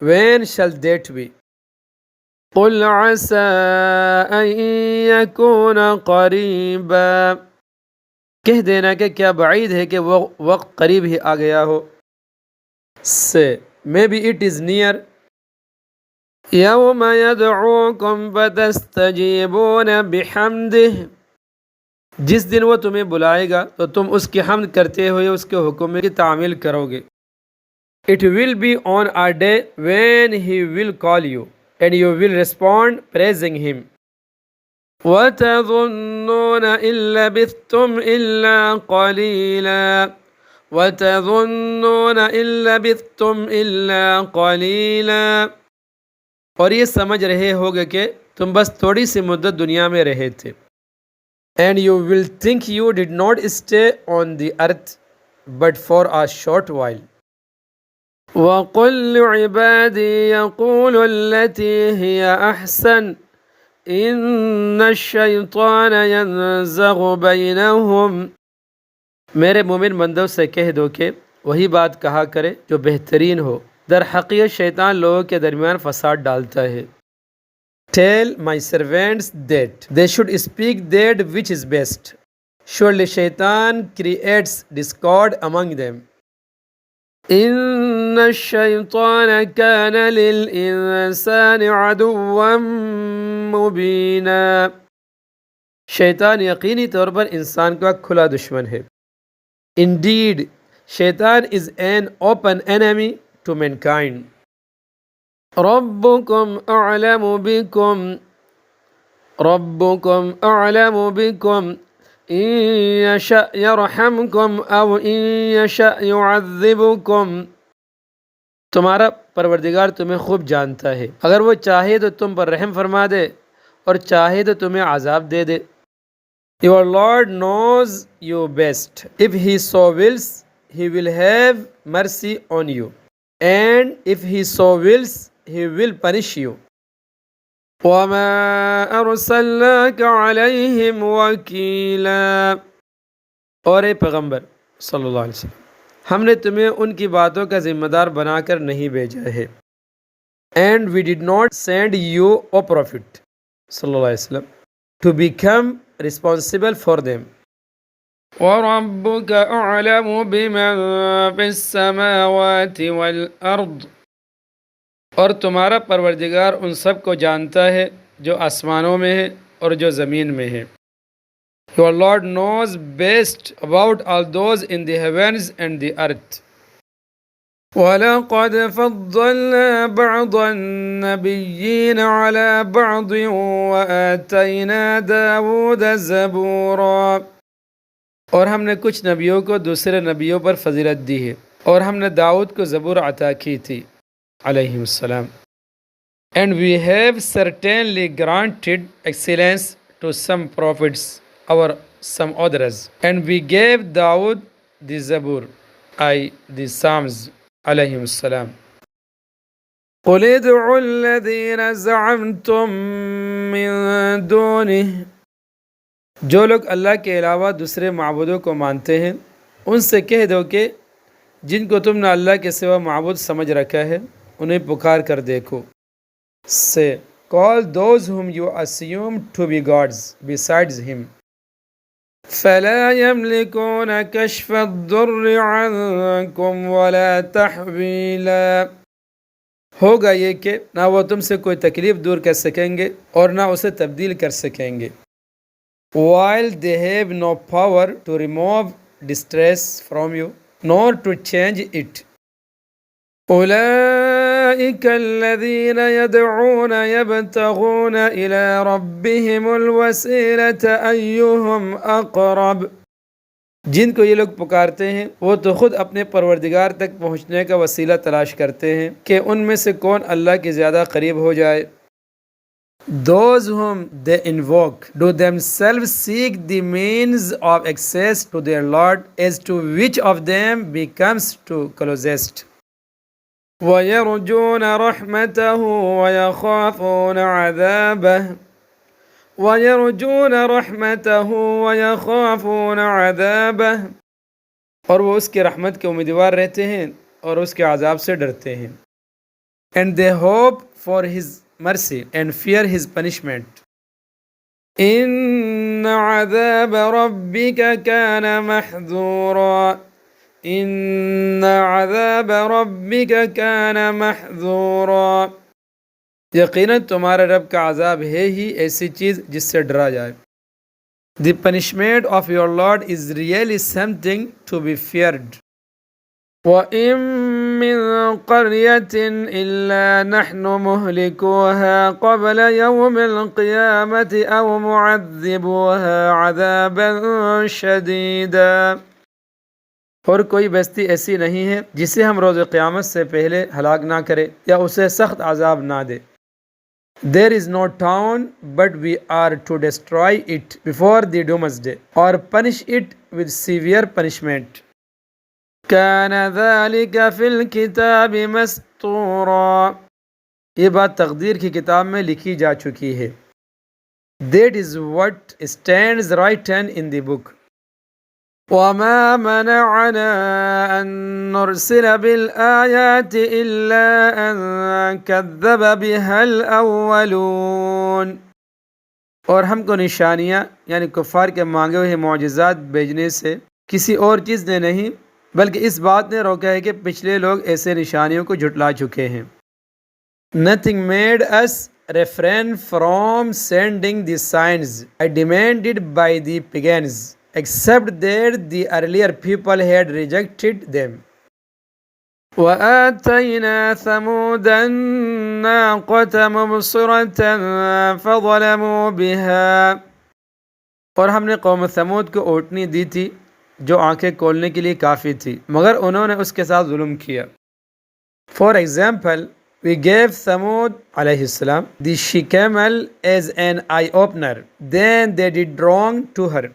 when shall that be? قُلْ عَسَىٰ أَن يَكُونَ قَرِيبًا. کہہ دینا کہ کیا بعید ہے کہ وہ وقت قریب ہی آ گیا ہو. Say, maybe it is near. يَوْمَ يَدْعُوكُمْ فَتَسْتَجِيبُونَ بِحَمْدِهِ. جس دن وہ تمہیں بلائے گا تو تم اس کی حمد کرتے ہوئے اس کے حکم کی تعمیل کرو گے. It will be on a day when he will call you and you will respond praising him. وَتَظُنُّونَ إِن لَّبِثْتُمْ إِلَّا قَلِيلًا. وَتَظُنُّونَ إِن لَّبِثْتُمْ إِلَّا قَلِيلًا. اور یہ سمجھ رہے ہوگے کہ تم بس تھوڑی سی مدت دنیا میں رہے تھے. And you will think you did not stay on the earth but for a short while. وَقُلْ لِعِبَادِي يَقُولُوا الَّتِي هِيَ أَحْسَنُ إِنَّ الشَّيْطَانَ يَنزَغُ بَيْنَهُمْ. میرے مومن بندوں سے کہہ دو کہ وہی بات کہا کرے جو بہترین ہو۔ در حقیقت شیطان لوگوں کے درمیان فساد ڈالتا ہے۔ Tell my servants that they should speak that which is best. Surely shaitan creates discord among them. إن الشيطان كان للإنسان عدوا مبينا. شیطان یقینی طور پر انسان کا کھلا دشمن ہے۔ Indeed, shaitan is an open enemy to mankind. ربكم أعلم بكم إن يشأ يرحمكم أو إن يشأ يعذبكم. تمہارا پروردگار تمہیں خوب جانتا ہے، اگر وہ چاہے تو تم پر رحم فرما دے اور چاہے تو تمہیں عذاب دے دے۔ Your Lord knows you best. If He so wills, He will have mercy on you. And if He so wills, He will punish you. وَمَا أَرْسَلْنَاكَ عَلَيْهِمْ وَكِيلًا. اور اے پیغمبر صلی اللہ علیہ وسلم، ہم نے تمہیں ان کی باتوں کا ذمہ دار بنا کر نہیں بھیجا ہے۔ And we did not send you, O Prophet صلی اللہ علیہ وسلم, to become responsible for them. وَرَبُّكَ أَعْلَمُ بِمَنْ فِي السَّمَاوَاتِ وَالْأَرْضِ. اور تمہارا پروردگار ان سب کو جانتا ہے جو آسمانوں میں ہے اور جو زمین میں ہے۔ Your Lord knows best about all those in the heavens and the earth. وَلَقَدْ فَضَّلْنَا بَعْضَ النَّبِيِّينَ عَلَى بَعْضٍ وَآتَيْنَا دَاوُودَ زَبُورًا. اور ہم نے کچھ نبیوں کو دوسرے نبیوں پر فضیلت دی ہے، اور ہم نے داؤد کو زبور عطا کی تھی علیہ السلام. And we have certainly granted excellence to some prophets or some others. And we gave Dawood the Zabur, the Psalms, علیہ السلام. قُلِ ادْعُوا الَّذِينَ زَعَمْتُم مِّن دُونِهِ. جو لوگ اللہ کے علاوہ دوسرے معبودوں کو مانتے ہیں ان سے کہہ دو کہ جن کو تم نے اللہ کے سوا معبود سمجھ رکھا ہے انہیں پکار کر دیکھو. Say, call those whom you assume to be gods besides him. فَلَا يَمْلِكُونَ كَشْفَ الضُّرِّ عَنْكُمْ وَلَا تَحْوِيلًا. ہوگا یہ کہ نہ وہ تم سے کوئی تکلیف دور کر سکیں گے اور نہ اسے تبدیل کر سکیں گے. While they have no power to remove distress from you, nor to change it. أولئك الذين يدعون يبتغون إلى ربهم الوسيلة أيهم أقرب. جن کو یہ لوگ پکارتے ہیں وہ تو خود اپنے پروردگار تک پہنچنے کا وسیلہ تلاش کرتے ہیں کہ ان میں سے کون اللہ کے زیادہ قریب ہو جائے. Those whom they invoke do themselves seek the means of access to their Lord as to which of them becomes to closest. وَيَرْجُونَ رَحْمَتَهُ وَيَخَافُونَ عَذَابَهُ. وَيَرْجُونَ رَحْمَتَهُ وَيَخَافُونَ عَذَابَهُ. اور وہ اس کے رحمت کے امیدوار رہتے ہیں اور اس کے عذاب سے ڈرتے ہیں. And they hope for his mercy and fear his punishment. إِنَّ عَذَابَ رَبِّكَ كَانَ مَحْذُورًا. إِنَّ عَذَابَ رَبِّكَ كَانَ مَحْذُورًا. یقیناً تمہارے رب کا عذاب ہے ہی ایسی چیز جس سے ڈرا جائے. The punishment of your Lord is really something to be feared. وَإِن مِّن قَرْيَةٍ إِلَّا نَحْنُ مُهْلِكُوهَا قَبْلَ يَوْمِ الْقِيَامَةِ أَوْ مُعَذِّبُوهَا عَذَابًا شَدِيدًا. اور کوئی بستی ایسی نہیں ہے جسے ہم روز قیامت سے پہلے ہلاک نہ کرے یا اسے سخت عذاب نہ دے. There is no town but we are to destroy it before the doomsday or punish it with severe punishment. كان ذلك في الكتاب مسطورا. یہ بات تقدیر کی کتاب میں لکھی جا چکی ہے. That is what stands written in the book. وما منعنا أن نرسل بالآيات إلا أن كذب بها الأولون، اور ہم کو نشانیاں یعنی کفار کے مانگے ہوئے معجزات بھیجنے سے کسی اور چیز نے نہیں بلکہ اس بات نے روکا ہے کہ پچھلے لوگ ایسے نشانیوں کو جھٹلا چکے ہیں۔ Nothing made us refrain from sending the signs demanded by the pagans, except that the earlier people had rejected them. وآتينا ثمود الناقة مبصرة فظلموا بها، اور ہم نے قوم ثمود کو اونٹنی دی تھی جو آنکھیں کھولنے کے لیے کافی تھی مگر انہوں نے اس کے ساتھ ظلم کیا۔ For example, we gave Thamud alayhi salam the she-camel as an eye-opener. Then they did wrong to her.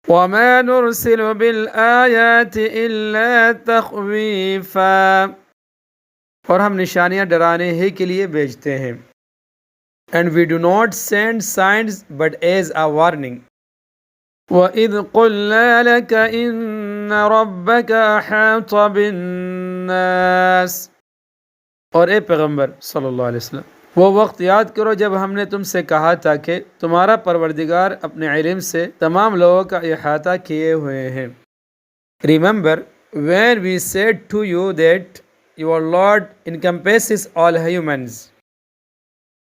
وَمَا نُرْسِلُ بِالْآيَاتِ إِلَّا تَخْوِيفًا، اور ہم نشانیاں ڈرانے ہی کے لیے بھیجتے ہیں۔ And we do not send signs but as a warning. وَإِذْ قُلْنَا لَكَ إِنَّ رَبَّكَ أَحَاطَ بِالنَّاسِ، اور اے پیغمبر صلی اللہ علیہ وسلم وہ وقت یاد کرو جب ہم نے تم سے کہا تھا کہ تمہارا پروردگار اپنے علم سے تمام لوگوں کا احاطہ کیے ہوئے ہیں۔ Remember when we said to you that your Lord encompasses all humans.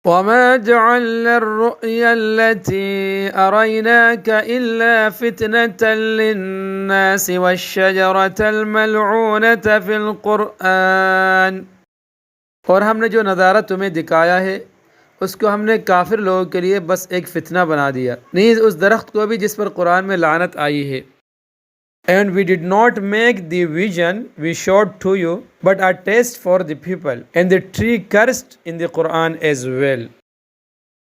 وَمَا جَعَلْنَا الرُّؤْيَا الَّتِي أَرَيْنَاكَ إِلَّا فِتْنَةً لِلنَّاسِ وَالشَّجَرَةَ الْمَلْعُونَةَ فِي الْقُرْآنِ، اور ہم نے جو نظارہ تمہیں دکھایا ہے اس کو ہم نے کافر لوگوں کے لیے بس ایک فتنہ بنا دیا، نیز اس درخت کو بھی جس پر قرآن میں لعنت آئی ہے۔ And we did not make the vision we showed to you but a test for the people, and the tree cursed in the Quran as well.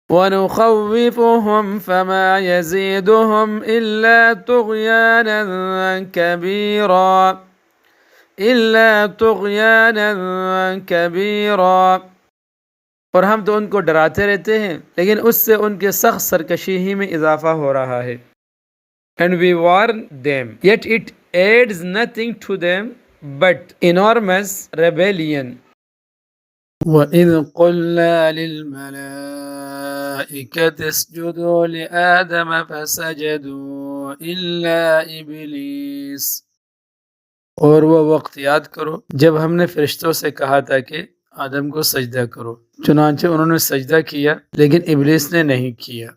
وَنُخَوِّفُهُمْ فَمَا يَزِيدُهُمْ إِلَّا طُغْيَانًا كَبِيرًا اور ہم تو ان کو ڈراتے رہتے ہیں لیکن اس سے ان کے سخت سرکشی ہی میں اضافہ ہو رہا ہے۔ And we warn them, yet it adds nothing to them but enormous rebellion. وَإِذْ قُلْنَا لِلْمَلَائِكَةِ اسْجُدُوا لِآدَمَ فَسَجَدُوا إِلَّا إِبْلِيسَ، اور وہ وقت یاد کرو جب ہم نے فرشتوں سے کہا تھا کہ آدم کو سجدہ کرو، چنانچہ انہوں نے سجدہ کیا لیکن ابلیس نے نہیں کیا۔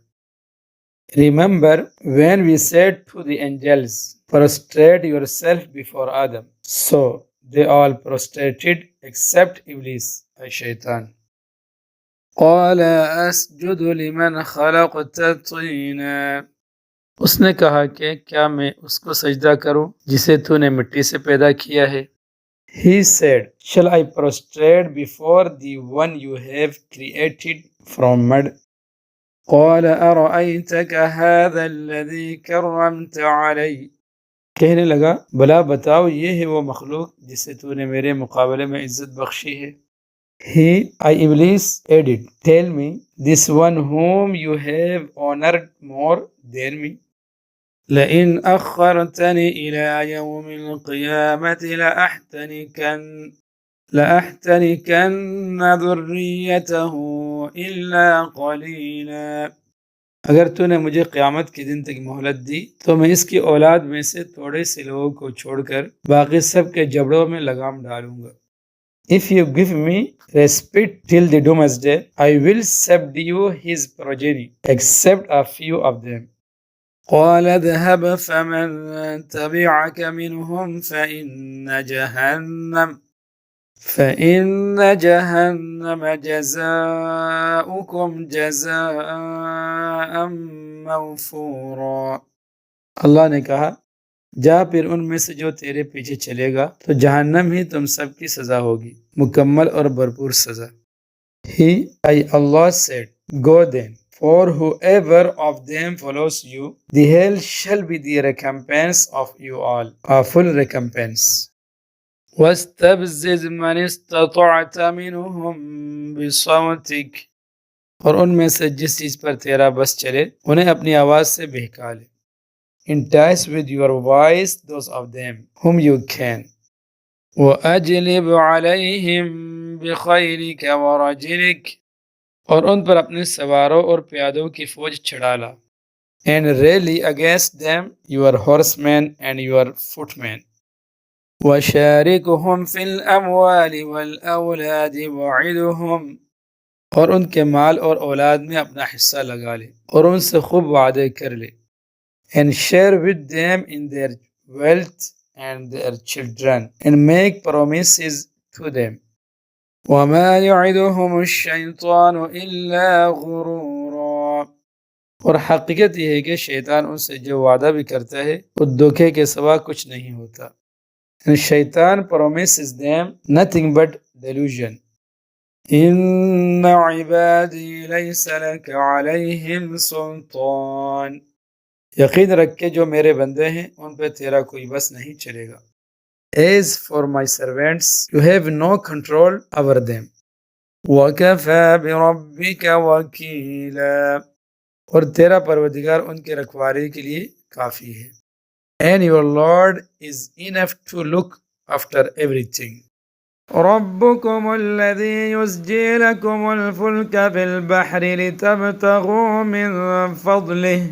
Remember when we said to the angels, prostrate yourself before Adam, so they all prostrated except Iblis, shaitan. قال أسجد لمن خلقت طينا، اس نے کہا کہ کیا میں اس کو سجدہ کروں جسے تو نے مٹی سے پیدا کیا ہے۔ He said, shall I prostrate before the one you have created from mud? قال أرأيتك هذا الذي كرمت علي، کہنے لگا بلا بتاؤ یہ ہے وہ مخلوق جسے تو نے میرے مقابلے میں عزت بخشی ہے۔ Iblis added, tell me, this one whom you have honored more than me. لئن أخرتني إلى يوم القيامة لأحتنكن ذريته إلا قليلا، اگر تو نے مجھے قیامت کے دن تک مہلت دی تو میں اس کی اولاد میں سے تھوڑے سے لوگوں کو چھوڑ کر باقی سب کے جبڑوں میں لگام ڈالوں گا۔ If you give me respite till the doomsday, I will subdue his progeny except a few of them. قال اذهب فمن تبعك منهم فإن جهنم جزاؤكم جزاء موفورا، اللہ نے کہا جا پھر ان میں سے جو تیرے پیچھے چلے گا تو جہنم ہی تم سب کی سزا ہوگی، مکمل اور بھرپور سزا۔ Allah said, go then, for whoever of them follows you, the hell shall be the recompense of you all, a full recompense. وَاسْتَفْزِزْ مَنِ اسْتَطَعْتَ مِنْهُمْ بِصَوْتِكَ، اور ان میں سے جس چیز پر تیرا بس چلے انہیں اپنی آواز سے بہکا لے۔ entice with your voice those of them whom you can. وَأَجْلِبْ عَلَيْهِمْ بِخَيْلِكَ وَرَجِلِكَ اور ان پر اپنے سواروں اور پیادوں کی فوج چڑھا لا. And rally against them your horsemen and your footmen. وَشَارِكُهُمْ فِي الْأَمْوَالِ وَالْأَوْلَادِ وَعِدُهُمْ اور ان کے مال اور اولاد میں اپنا حصہ لگا لے اور ان سے خوب وعدے کر لے. And share with them in their wealth and their children and make promises to them. وَمَا يَعِدُهُمُ الشَّيْطَانُ إِلَّا غُرُورًا اور حقیقت یہ ہے کہ شیطان ان سے جو وعدہ بھی کرتا ہے وہ دھوکے کے سوا کچھ نہیں ہوتا. And shaitan promises them nothing but delusion. إِنَّ عِبَادِي لَيْسَ لَكَ عَلَيْهِمْ سُلْطَانٌ یقین رکھ کے جو میرے بندے ہیں ان پہ تیرا کوئی بس نہیں چلے گا. As for my servants, you have no control over them. وَكَفَى بِرَبِّكَ وَكِيلًا اور تیرا پروردگار ان کے رکھوالی کے لیے کافی ہے. And your Lord is enough to look after everything. رَبُّكُمُ الَّذِي يُزْجِي لَكُمُ الْفُلْكَ فِي الْبَحْرِ لِتَبْتَغُوا مِنْ فَضْلِهِ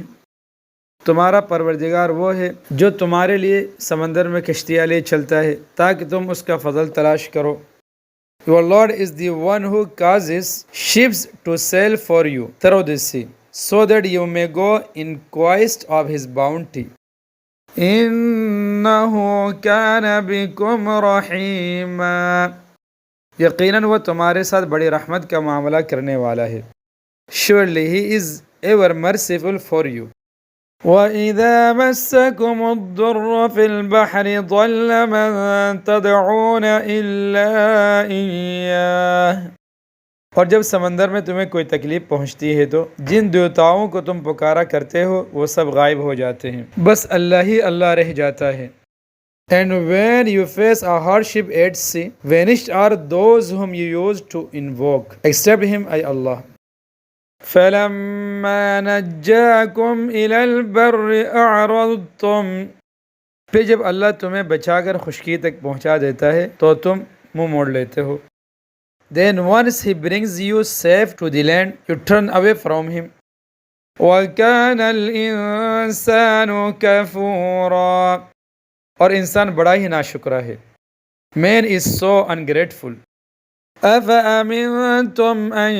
تمہارا پروردگار وہ ہے جو تمہارے لیے سمندر میں کشتیاں لے چلتا ہے تاکہ تم اس کا فضل تلاش کرو. Your Lord is the one who causes ships to sail for you through the sea, so that you may go in quest of his bounty. إِنَّهُ كَانَ بِكُمْ رَحِيمًا یقیناً وہ تمہارے ساتھ بڑی رحمت کا معاملہ کرنے والا ہے. Surely he is ever merciful for you. وَإِذَا مَسَّكُمُ الضُّرُّ فِي الْبَحْرِ ضَلَّ مَن تَدْعُونَ إِلَّا إِيَّاهُ اور جب سمندر میں تمہیں کوئی تکلیف پہنچتی ہے تو جن دیوتاؤں کو تم پکارا کرتے ہو وہ سب غائب ہو جاتے ہیں، بس اللہ ہی اللہ رہ جاتا ہے. And when you face a hardship at sea, vanished are those whom you used to invoke, except him, ay Allah. فَلَمَّا نَجَّاكُمْ إِلَى الْبَرِّ أَعْرَضْتُمْ پھر جب اللہ تمہیں بچا کر خشکی تک پہنچا دیتا ہے تو تم منہ موڑ لیتے ہو. Then once he brings you safe to the land, you turn away from him. وَكَانَ الْإِنسَانُ كَفُورًا اور انسان بڑا ہی ناشکرا ہے. Man is so ungrateful. أَفَأَمِنْتُمْ أَنْ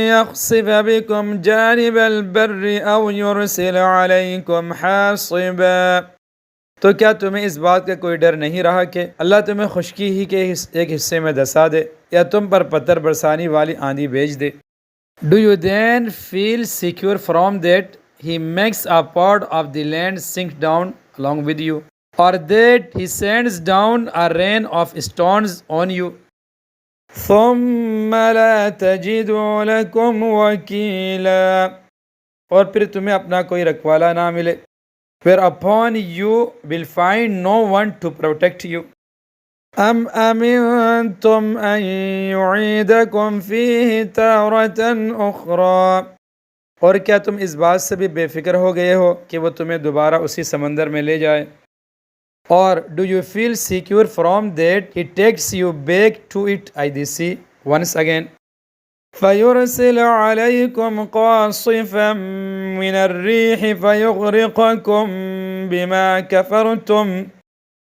يَخْسِفَ بِكُمْ جَانِبَ الْبَرِّ أَوْ يُرْسِلَ عَلَيْكُمْ حَاصِبًا تو کیا تمہیں اس بات کا کوئی ڈر نہیں رہا کہ اللہ تمہیں خشکی ہی کے ایک حصے میں دسا دے یا تم پر پتھر برسانی والی آندھی بھیج دے. Do you then feel secure from that he makes a part of the land sink down along with you, or that he sends down a rain of stones on you? ثُمَّ لَا تَجِدُوا لَكُمْ وَكِيلًا اور پھر تمہیں اپنا کوئی رکھوالا نہ ملے. Whereupon you will find no one to protect you. أَمْ أَمِنْتُمْ أَنْ يُعِيدَكُمْ فِيهِ تَارَةً أُخْرَى اور کیا تم اس بات سے بھی بے فکر ہو گئے ہو کہ وہ تمہیں دوبارہ اسی سمندر میں لے جائے؟ Or do you feel secure from that he takes you back to it at the sea once again? فَيُرْسِلَ عَلَيْكُمْ قَاصِفًا مِّنَ الرِّيحِ فَيُغْرِقَكُمْ بِمَا كَفَرْتُمْ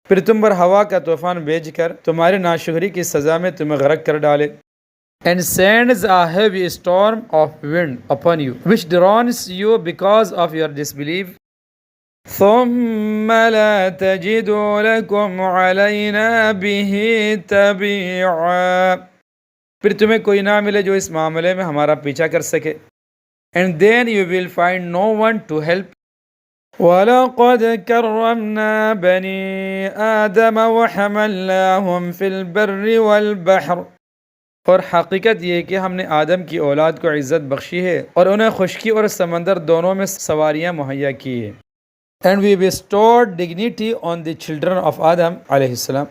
پھر تم پر ہوا کا طوفان بھیج کر تمہاری ناشکری کی سزا میں تمہیں غرق کر ڈالے. And sends a heavy storm of wind upon you, which drowns you because of your disbelief. ثُمَّ لَا تَجِدُوا لَكُمْ عَلَيْنَا بِهِ تَبِيعًا پھر تمہیں کوئی نہ ملے جو اس معاملے میں ہمارا پیچھا کر سکے. And then you will find no one to help. وَلَقَدْ كَرَّمْنَا بَنِي آدَمَ وَحَمَلْنَاهُمْ فِي الْبَرِّ وَالْبَحْرِ اور حقیقت یہ کہ ہم نے آدم کی اولاد کو عزت بخشی ہے اور انہیں خشکی اور سمندر دونوں میں سواریاں مہیا کی ہے. And we bestowed dignity on the children of Adam alayhi salam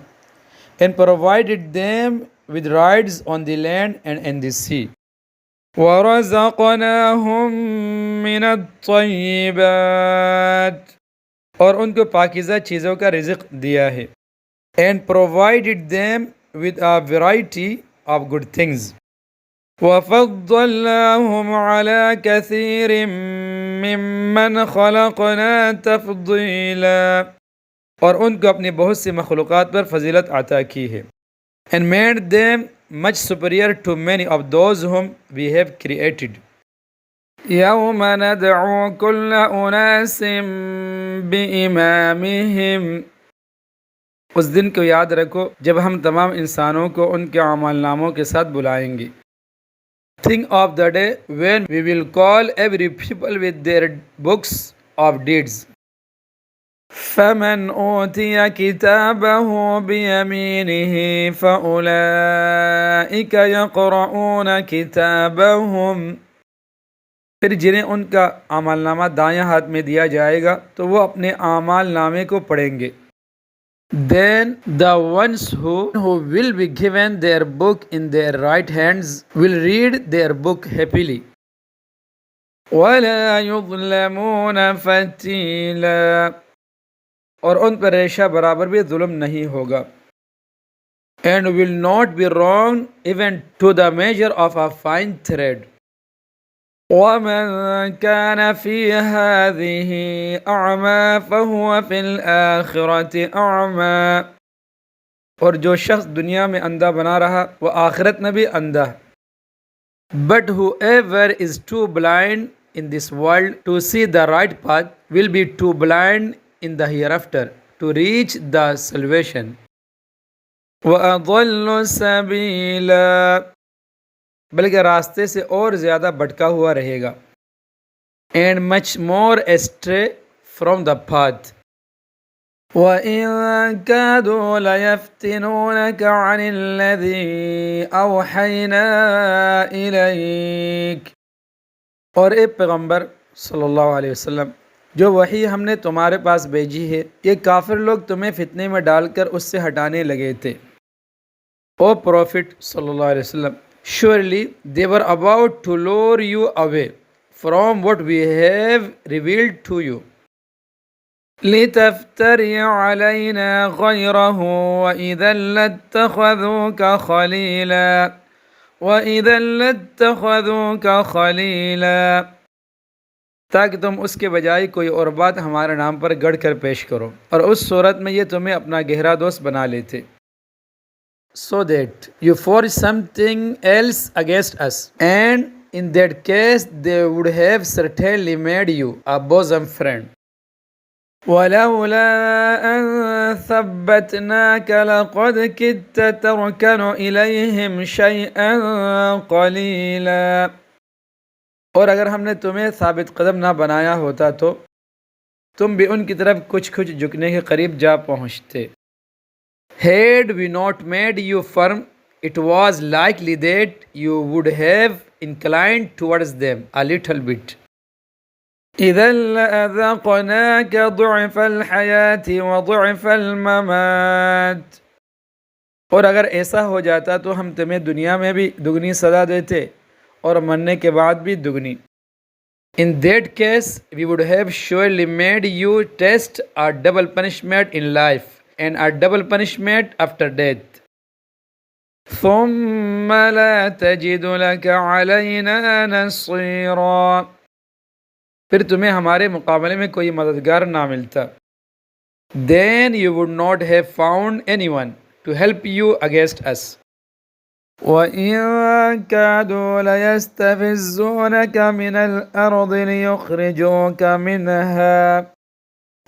and provided them with rides on the land and in the sea. وَرَزَقْنَاهُم مِّنَ الطَّيِّبَاتِ، اور ان کو پاکیزہ چیزوں کا رزق دیا ہے. And provided them with a variety of good things. وَفَضَّلْنَاهُمْ عَلَى كَثِيرٍ مِّمَّنْ خَلَقْنَا تَفْضِيلًا، اور ان کو اپنی بہت سی مخلوقات پر فضیلت عطا کی ہے. And made them much superior to many of those whom we have created. يَوْمَ نَدْعُو كُلَّ أُنَاسٍ بِإِمَامِهِمْ، اس دن کو یاد رکھو جب ہم تمام انسانوں کو ان کے اعمال ناموں کے ساتھ بلائیں گے. Think of the day when we will call every people with their books of deeds. فَمَنْ أُوتِيَ كِتَابَهُ بِيَمِينِهِ فَأُولَئِكَ يَقْرَؤُونَ كِتَابَهُمْ، پھر جنہیں ان کا اعمال نامہ دائیں ہاتھ میں دیا جائے گا تو وہ اپنے اعمال نامے کو پڑھیں گے. Then the ones who will be given their book in their right hands will read their book happily. وَلَا يُظْلَمُونَ فَتِيلًا، اور ان پر ریشہ برابر بھی ظلم نہیں ہوگا. And will not be wrong even to the measure of a fine thread. وَمَنْ كَانَ فِي هَذِهِ أَعْمَى فَهُوَ فِي الْآخِرَةِ أَعْمَى، اور جو شخص دنیا میں اندھا بنا رہا وہ آخرت میں بھی اندھا. But whoever is too blind in this world to see the right path will be too blind in the hereafter to reach the salvation. وَأَضَلُّ سَبِيلًا، بلکہ راستے سے اور زیادہ بھٹکا ہوا رہے گا. And much more astray from the path. وَإِن كَادُوا لَيَفْتِنُونَكَ عَنِ الَّذِي أَوْحَيْنَا إِلَيْكَ، اور اے پیغمبر صلی اللہ علیہ وسلم، جو وحی ہم نے تمہارے پاس بھیجی ہے یہ کافر لوگ تمہیں فتنے میں ڈال کر اس سے ہٹانے لگے تھے. او پروفٹ صلی اللہ علیہ وسلم، surely they were about to lure you away from what we have revealed to you. لِتَفْتَرِيَ عَلَيْنَا غَيْرَهُ وَإِذًا لَاتَّخَذُوكَ خَلِيلًا، تاکہ تم اس کے بجائے کوئی اور بات ہمارے نام پر گڑھ کر پیش کرو، اور اس صورت میں یہ تمہیں اپنا گہرا دوست بنا لیتے. So that you forge something else against us, and in that case they would have certainly made you a bosom friend. وَلَوْلَا أَن ثَبَّتْنَاكَ لَقَدْ كِدتَّ تَرْكَنُ إِلَيْهِمْ شَيْئًا قَلِيلًا، اور اگر ہم نے تمہیں ثابت قدم نہ بنایا ہوتا تو تم بھی ان کی طرف کچھ جھکنے کے قریب جا پہنچتے. Had we not made you firm, it was likely that you would have inclined towards them a little bit. إِذًا لَأَذَقْنَاكَ ضِعْفَ الْحَيَاةِ وَضِعْفَ الْمَمَاتِ، اور اگر ایسا ہو جاتا تو ہم تمہیں دنیا میں بھی دگنی سزا دیتے اور مرنے کے بعد بھی دگنی. In that case we would have surely made you taste a double punishment in life and a double punishment after death. ثُمَّ لَا تَجِدُ لَكَ عَلَيْنَا نَصِيرًا، پھر تمہیں ہمارے مقابلے میں کوئی مددگار نہ ملتا. Then you would not have found anyone to help you against us. وَإِن كَادُوا لَيَسْتَفِزُّونَكَ مِنَ الْأَرْضِ لِيُخْرِجُوكَ مِنْهَا،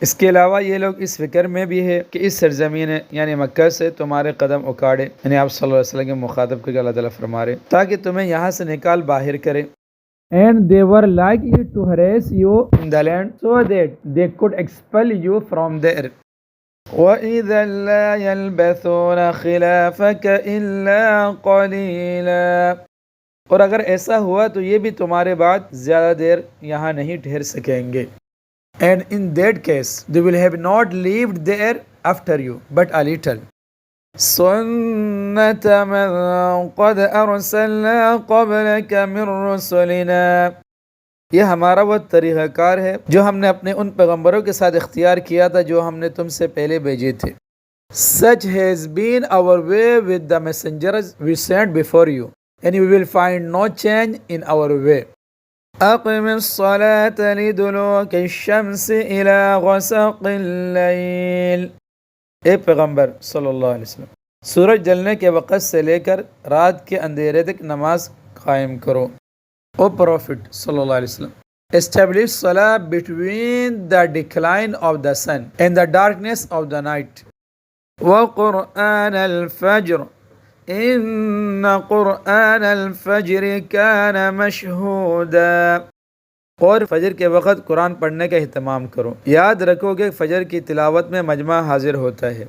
اس کے علاوہ یہ لوگ اس فکر میں بھی ہے کہ اس سرزمین یعنی مکہ سے تمہارے قدم اکاڑے، یعنی آپ صلی اللہ علیہ وسلم کے مخاطب کر کے اللہ تعالیٰ فرما رہے تاکہ تمہیں یہاں سے نکال باہر کرے. And they were likely to harass you in the land so that they could expel you from there. وَإِذًا لَا يَلْبَثُونَ خِلَافَكَ إِلَّا قَلِيلًا، اور اگر ایسا ہوا تو یہ بھی تمہارے بعد زیادہ دیر یہاں نہیں ٹھہر سکیں گے. And in that case they will have not lived there after you but a little. سنت من قد ارسلنا قبلك من رسلنا، یہ ہمارا وہ طریقہ کار ہے جو ہم نے اپنے ان پیغمبروں کے ساتھ اختیار کیا تھا جو ہم نے تم سے پہلے بھیجے تھے. Such has been our way with the messengers we sent before you, and we will find no change in our way. أقم الصلاة لدلوك الشمس إلى غسق الليل. اے پیغمبر صلی اللہ علیہ وسلم، سورج جلنے کے وقت سے لے کر رات کے اندھیرے تک نماز قائم کرو. او پروفٹ صلی اللہ علیہ وسلم، establish salah between the decline of the sun and the darkness of the night. وقرآن الفجر إن قرآن الفجر كان مشهودا. اور فجر کے وقت قرآن پڑھنے کا اہتمام کرو، یاد رکھو کہ فجر کی تلاوت میں مجمع حاضر ہوتا ہے.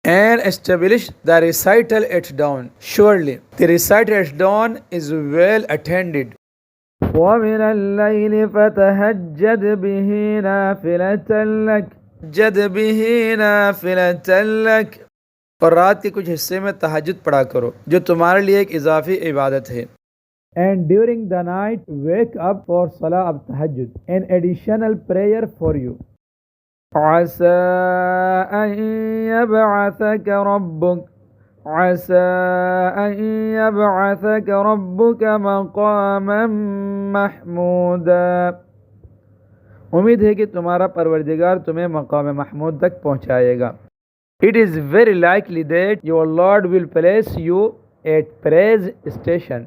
And establish the recital at dawn. Surely the recital at dawn is well attended. وَمِنَ اللَّيْلِ فَتَهَجَّدْ بِهِ نَافِلَةً لَكَ جد به نافلة لك. اور رات کے کچھ حصے میں تہجد پڑھا کرو جو تمہارے لیے ایک اضافی عبادت ہے. And during the night wake up for salah of tahajjud, an additional prayer for you. عسى أن يبعثك ربك عسى أن يبعثك ربك مقاما محمودا. امید ہے کہ تمہارا پروردگار تمہیں مقام محمود تک پہنچائے گا. It is very likely that your Lord will place you at praise station.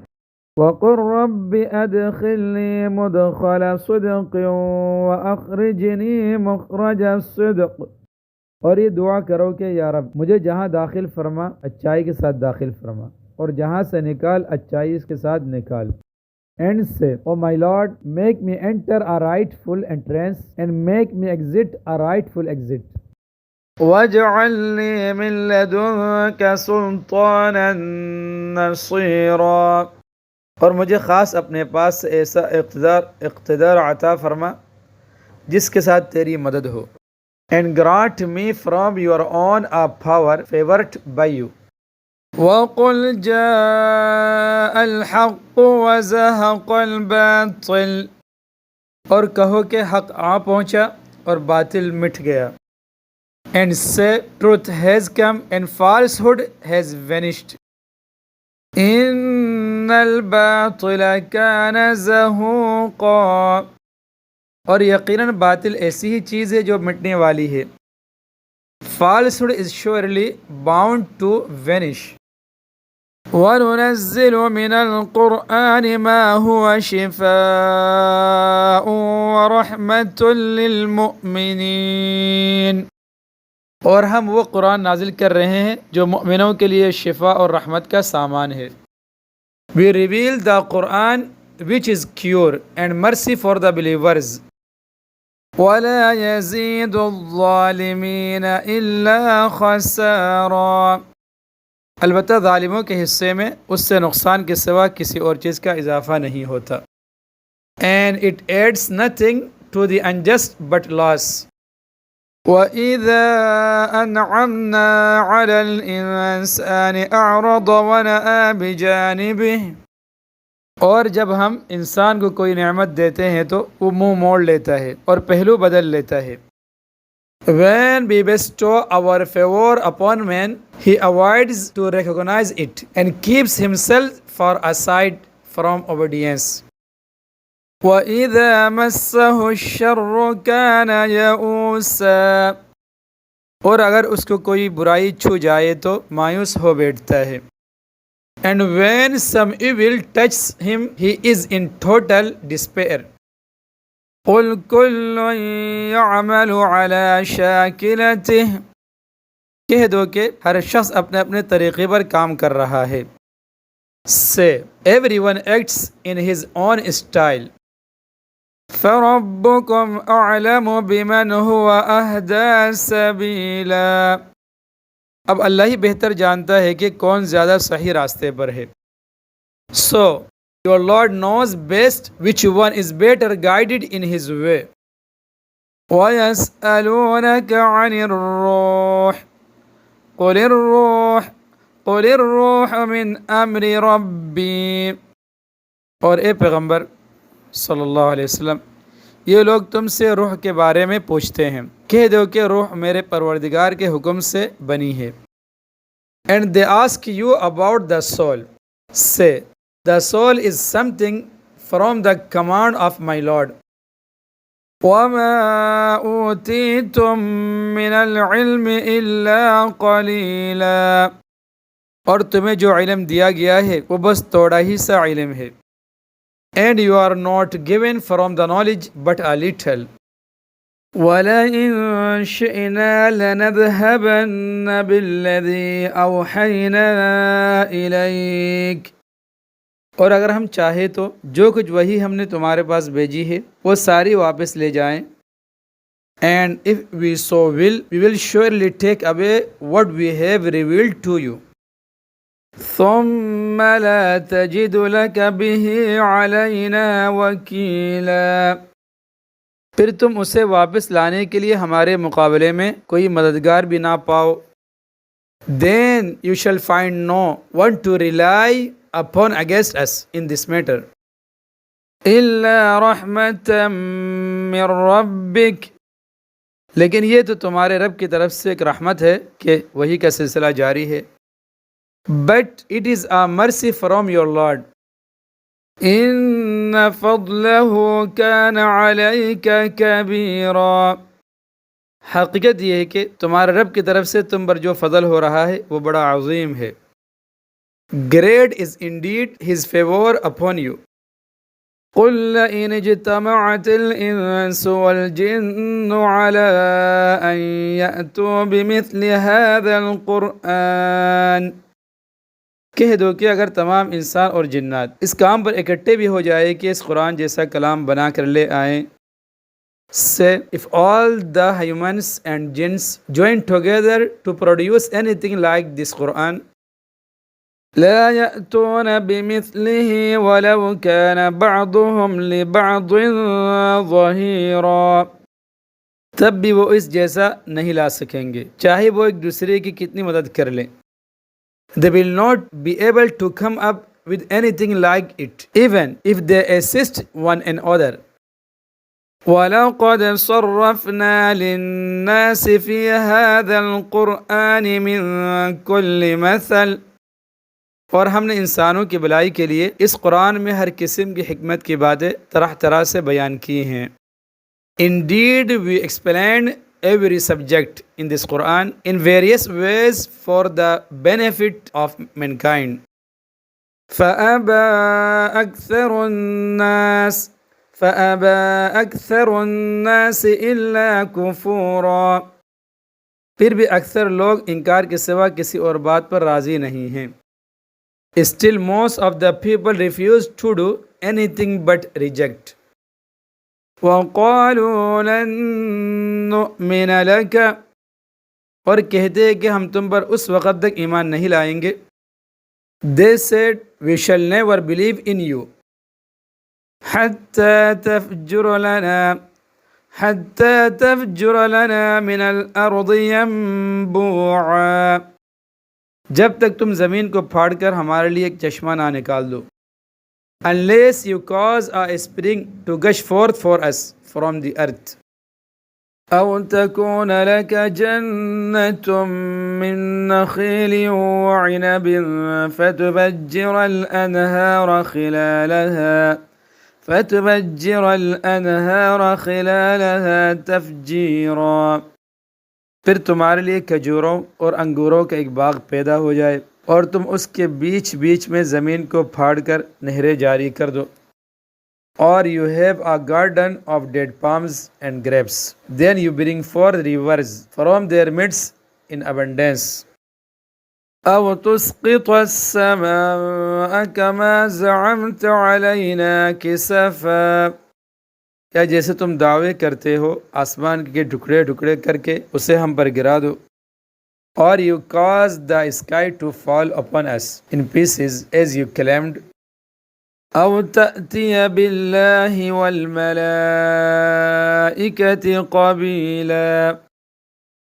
وَقُلْ رَبِّ أَدْخِلْنِي مُدْخَلَ صِدْقٍ وَأَخْرِجْنِي مُخْرَجَ الصِّدْقِ. اور یہ دعا کرو کہ یا رب مجھے جہاں داخل فرما اچائی کے ساتھ داخل فرما، اور جہاں سے نکال اچائی اس کے ساتھ نکال. And say, O my Lord, make me enter a rightful entrance and make me exit a rightful exit. وَاجْعَلْ لِي مِن لَّدُنكَ سُلْطَانًا نَّصِيرًا. اور مجھے خاص اپنے پاس سے ایسا اقتدار عطا فرما جس کے ساتھ تیری مدد ہو. And grant me from your own a power favored by you. وَقُلْ جَاءَ الْحَقُّ وَزَهَقَ الْبَاطِلُ. اور کہو کہ حق آ پہنچا اور باطل مٹ گیا. And say truth has come and falsehood has vanished. إِنَّ الْبَاطِلَ كَانَ زَهُوقًا. اور یقیناً باطل ایسی ہی چیز ہے جو مٹنے والی ہے. Falsehood is surely bound to vanish. وَنُنَزِّلُ مِنَ الْقُرْآنِ مَا هُوَ شِفَاءٌ وَرَحْمَةٌ لِّلْمُؤْمِنِينَ. اور ہم وہ قرآن نازل کر رہے ہیں جو مؤمنوں کے لیے شفا اور رحمت کا سامان ہے. We reveal the Quran which is cure and mercy for the believers. وَلَا يَزِيدُ الظَّالِمِينَ إِلَّا خَسَارًا. البتہ ظالموں کے حصے میں اس سے نقصان کے سوا کسی اور چیز کا اضافہ نہیں ہوتا. And it adds nothing to the unjust but loss. وَإِذَا أَنْعَمْنَا عَلَى الْإِنسَانِ أَعْرَضَ وَنَأَىٰ بِجَانِبِهِ. اور جب ہم انسان کو کوئی نعمت دیتے ہیں تو وہ منہ موڑ لیتا ہے اور پہلو بدل لیتا ہے. When we bestow our favor upon man, he avoids to recognize it and keeps himself far aside from obedience. وَإِذَا مَسَّهُ الشَّرُّ كَانَ يَئُوسًا. اور اگر اس کو کوئی برائی چھو جائے تو مایوس ہو بیٹھتا ہے. And when some evil touches him, he is in total despair. قُلْ كُلٌّ يَعْمَلُ عَلَى شَاكِلَتِهِ. کہہ دو کہ ہر شخص اپنے اپنے طریقے پر کام کر رہا ہے. Say, everyone acts in his own style. فَرَبُّكُمْ أَعْلَمُ بِمَنْ هُوَ أَهْدَى سَبِيلًا. اب اللہ ہی بہتر جانتا ہے کہ کون زیادہ صحیح راستے پر ہے. So, your Lord knows best which one is better guided in his way. وَيَسْأَلُونَكَ عَنِ الرُّوحِ. قل الروح قل الروح من امر ربی، اور اے پیغمبر صلی اللہ علیہ وسلم، یہ لوگ تم سے روح کے بارے میں پوچھتے ہیں، کہہ دو کہ روح میرے پروردگار کے حکم سے بنی ہے۔ And they ask you about the soul. Say, the soul is something from the command of my Lord. وَمَا أُوتِيتُم مِّنَ الْعِلْمِ إِلَّا قَلِيلًا، اور تمہیں جو علم دیا گیا ہے وہ بس تھوڑا ہی سا علم ہے۔ And you are not given from the knowledge but a little. وَلَئِن شِئْنَا لَنَذْهَبَنَّ بِالَّذِي أَوْحَيْنَا إِلَيْكَ، اور اگر ہم چاہیں تو جو کچھ وحی ہم نے تمہارے پاس بھیجی ہے وہ ساری واپس لے جائیں۔ And if we so will, we will surely take away what we have revealed to you. ثُمَّ لَا تَجِدُ لَكَ بِهِ عَلَيْنَا وَكِيلًا، پھر تم اسے واپس لانے کے لیے ہمارے مقابلے میں کوئی مددگار بھی نہ پاؤ۔ Then you shall find no one to rely upon against us in this matter. إِلَّا رَحْمَةً مِّن رَّبِّكَ، لیکن یہ تو تمہارے رب کی طرف سے ایک رحمت ہے کہ وہی کا سلسلہ جاری ہے۔ But it is a mercy from your Lord. إِنَّ فَضْلَهُ كَانَ عَلَيْكَ كَبِيرًا، حقیقت یہ ہے کہ تمہارے رب کی طرف سے تم پر جو فضل ہو رہا ہے وہ بڑا عظیم ہے۔ Great is indeed his favor upon you. قُلْ لَئِنِ اجْتَمَعَتِ الْإِنسُ وَالْجِنُّ عَلَىٰ أَن يَأْتُوا بِمِثْلِ هَٰذَا الْقُرْآنِ، کہہ دو کہ اگر تمام انسان اور جنات اس کام پر اکٹھے بھی ہو جائے کہ اس قرآن جیسا کلام بنا کر لے آئیں۔ Say, if all the humans and jinns join together to produce anything like this Quran, لا يأتون بمثله ولو كان بعضهم لبعض ظهيرا، تب بھی وہ اس جیسا نہیں لا سکیں گے چاہے وہ ایک دوسرے کی کتنی مدد کر لیں۔ They will not be able to come up with anything like it, even if they assist one another. وَلَقَدْ صَرَّفْنَا لِلنَّاسِ فِي هَذَا الْقُرْآنِ مِنْ كُلِّ مَثَلٍ، اور ہم نے انسانوں کی بھلائی کے لیے اس قرآن میں ہر قسم کی حکمت کی باتیں طرح طرح سے بیان کی ہیں۔ Indeed, we explained every subject in this Quran in various ways for the benefit of mankind. فَأَبَى أَكْثَرُ النَّاسِ إِلَّا كُفُورًا، پھر بھی اکثر لوگ انکار کے سوا کسی اور بات پر راضی نہیں ہیں۔ Still most of the people refuse to do anything but reject. وَقَالُوا لَن نُّؤْمِنَ لَكَ، اور کہتے ہیں کہ ہم تم پر اس وقت تک ایمان نہیں لائیں گے۔ They said, we shall never believe in you حَتَّى تَفْجُرَ لَنَا مِنَ الْأَرْضِ يَنبُوعًا، جب تک تم زمین کو پھاڑ کر ہمارے لیے ایک چشمہ نہ نکال دو۔ Unless you cause a spring to gush forth for us from the earth. أَوْ تَكُونَ لَكَ جَنَّةٌ مِّن نَّخِيلٍ وَعِنَبٍ فَتُفَجِّرَ الْأَنْهَارَ خِلَالَهَا تَفْجِيرًا، پھر تمہارے لیے کھجوروں اور انگوروں کا ایک باغ پیدا ہو جائے اور تم اس کے بیچ بیچ میں زمین کو پھاڑ کر نہریں جاری کر دو۔ Or you have a garden of date palms and grapes, then you bring forth rivers from their midst in abundance. أَوْ تُسْقِطَ السَّمَاءَ كَمَا زَعَمْتَ عَلَيْنَا كِسَفًا، یا جیسے تم دعوے کرتے ہو آسمان کے ٹکڑے ٹکڑے کر کے اسے ہم پر گرا دو۔ Or you cause the sky to fall upon us in pieces as you claimed. أَوْ تَأْتِيَ بِاللَّهِ وَالْمَلَائِكَةِ قَبِيلًا،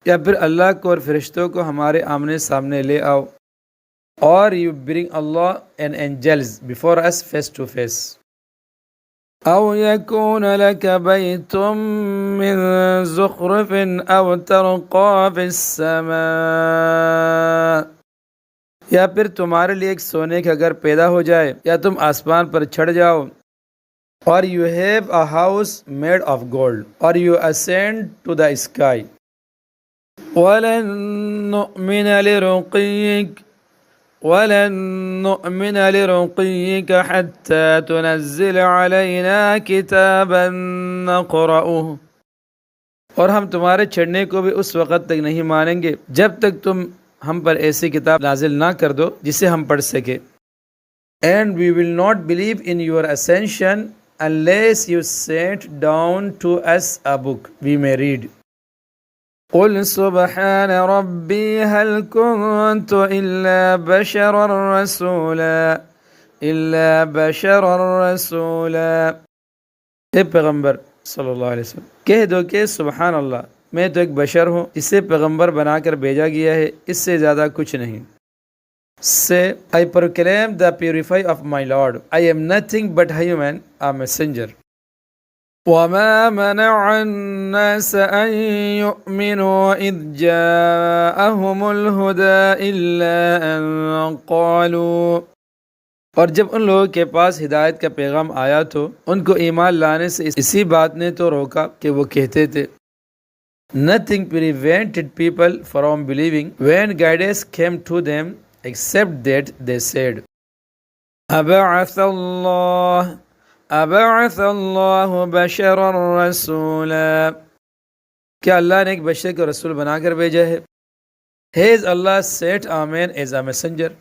یا پھر اللہ کو اور فرشتوں کو ہمارے آمنے سامنے لے آؤ. Or you bring Allah and angels before us face to face. أو يكون لك بيت من زخرف أو ترقى في السماء. یا پھر تمہارے لیے ایک سونے کا گھر پیدا ہو جائے یا تم آسمان پر چڑھ جاؤ. Or you have a house made of gold, or you ascend to the sky. وَلَن نُؤْمِنَ لِرُقِيِّكَ حَتَّى تُنَزِّلَ عَلَيْنَا كِتَابًا نَقْرَؤُهُ. اور ہم تمہارے چڑھنے کو بھی اس وقت تک نہیں مانیں گے جب تک تم ہم پر ایسی کتاب نازل نہ کر دو جسے ہم پڑھ سکے. And we will not believe in your ascension unless you sent down to us a book we may read. قل سبحان ربي هل كنت إلا بشرا رسولا. اے پیغمبر صلی اللہ علیہ وسلم کہہ دو کہ سبحان اللہ، میں تو ایک بشر ہوں جسے پیغمبر بنا کر بھیجا گیا ہے، اس سے زیادہ کچھ نہیں. Say, I proclaim the purify of my Lord. I am nothing but human, a messenger. وَمَا مَنَعَ النَّاسَ أَن يُؤْمِنُوا إِذْ جَاءَهُمُ الْهُدَى إِلَّا أَن قَالُوا. اور جب ان لوگوں کے پاس ہدایت کا پیغام آیا تو ان کو ایمان لانے سے اسی بات نے تو روکا کہ وہ کہتے تھے. Nothing prevented people from believing when guidance came to them except that they said, أَبَعَثَ اللَّهُ بَشَرًا رَسُولًا. کیا اللہ نے ایک بشر کو رسول بنا کر بھیجا ہے؟ Has Allah sent a man as a messenger?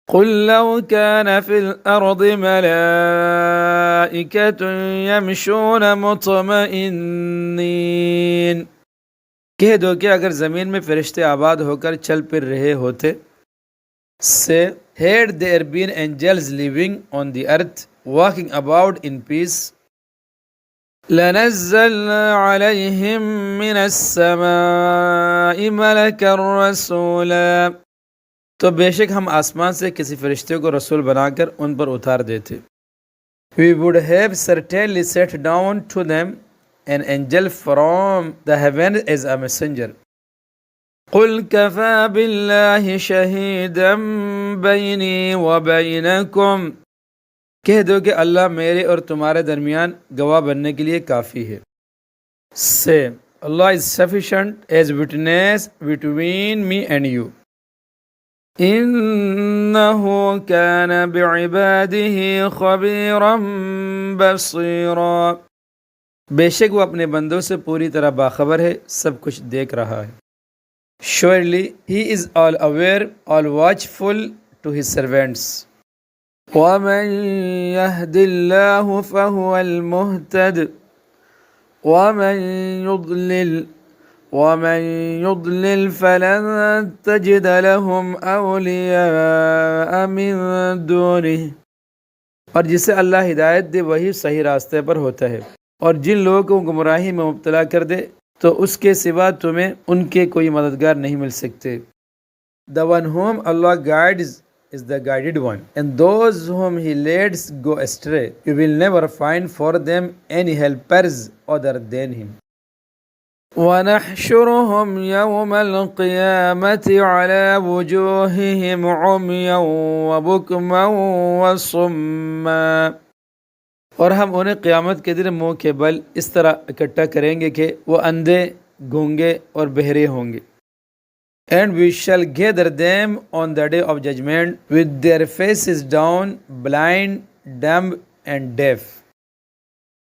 قُلْ لَوْ كَانَ فِي الْأَرْضِ مَلَائِكَةٌ يَمْشُونَ مُطْمَئِنِّينَ. کہہ دو کہ اگر زمین میں فرشتے آباد ہو کر چل پھر رہے ہوتے. Say, had there been angels living on the earth, walking about in peace, لَنَزَّلْنَا عَلَيْهِمْ مِنَ السَّمَاءِ مَلَكًا رَسُولًا. تو بے شک ہم آسمان سے کسی فرشتے کو رسول بنا کر ان پر اتار دیتے. We would have certainly set down to them an angel from the heaven as a messenger. قُلْ كَفَى بِاللَّهِ شَهِيدًا بَيْنِي وَبَيْنَكُمْ. کہہ دو کہ اللہ میرے اور تمہارے درمیان گواہ بننے کے لیے کافی ہے. Say, Allah is sufficient as witness between me and you. إِنَّهُ كَانَ بِعِبَادِهِ خَبِيرًا بَصِيرًا. بے شک وہ اپنے بندوں سے پوری طرح باخبر ہے، سب کچھ دیکھ رہا ہے. Surely he is all aware, all watchful to his servants. وَمَن يَهْدِ اللَّهُ فَهُوَ الْمُهْتَدِ وَمَن يُضْلِلْ فَلَن تَجِدَ لَهُمْ أَوْلِيَاءَ مِن دُونِهِ. اور جسے اللہ ہدایت دے وہی صحیح راستے پر ہوتا ہے، اور جن لوگوں کو گمراہی میں مبتلا کر دے تو اس کے سوا تمہیں ان کے کوئی مددگار نہیں مل سکتے. The one whom Allah guides is the guided one, and those whom he leads go astray. You will never find for them any helpers other than him. وَنَحْشُرُهُمْ يَوْمَ الْقِيَامَةِ عَلَى وُجُوهِهِمْ عُمْيًا وَبُكْمًا وَصُمًّا. اور ہم انہیں قیامت کے دن منہ کے بل اس طرح اکٹھا کریں گے کہ وہ اندھے، گونگے اور بہرے ہوں گے. And we shall gather them on the day of judgment with their faces down, blind, dumb and deaf.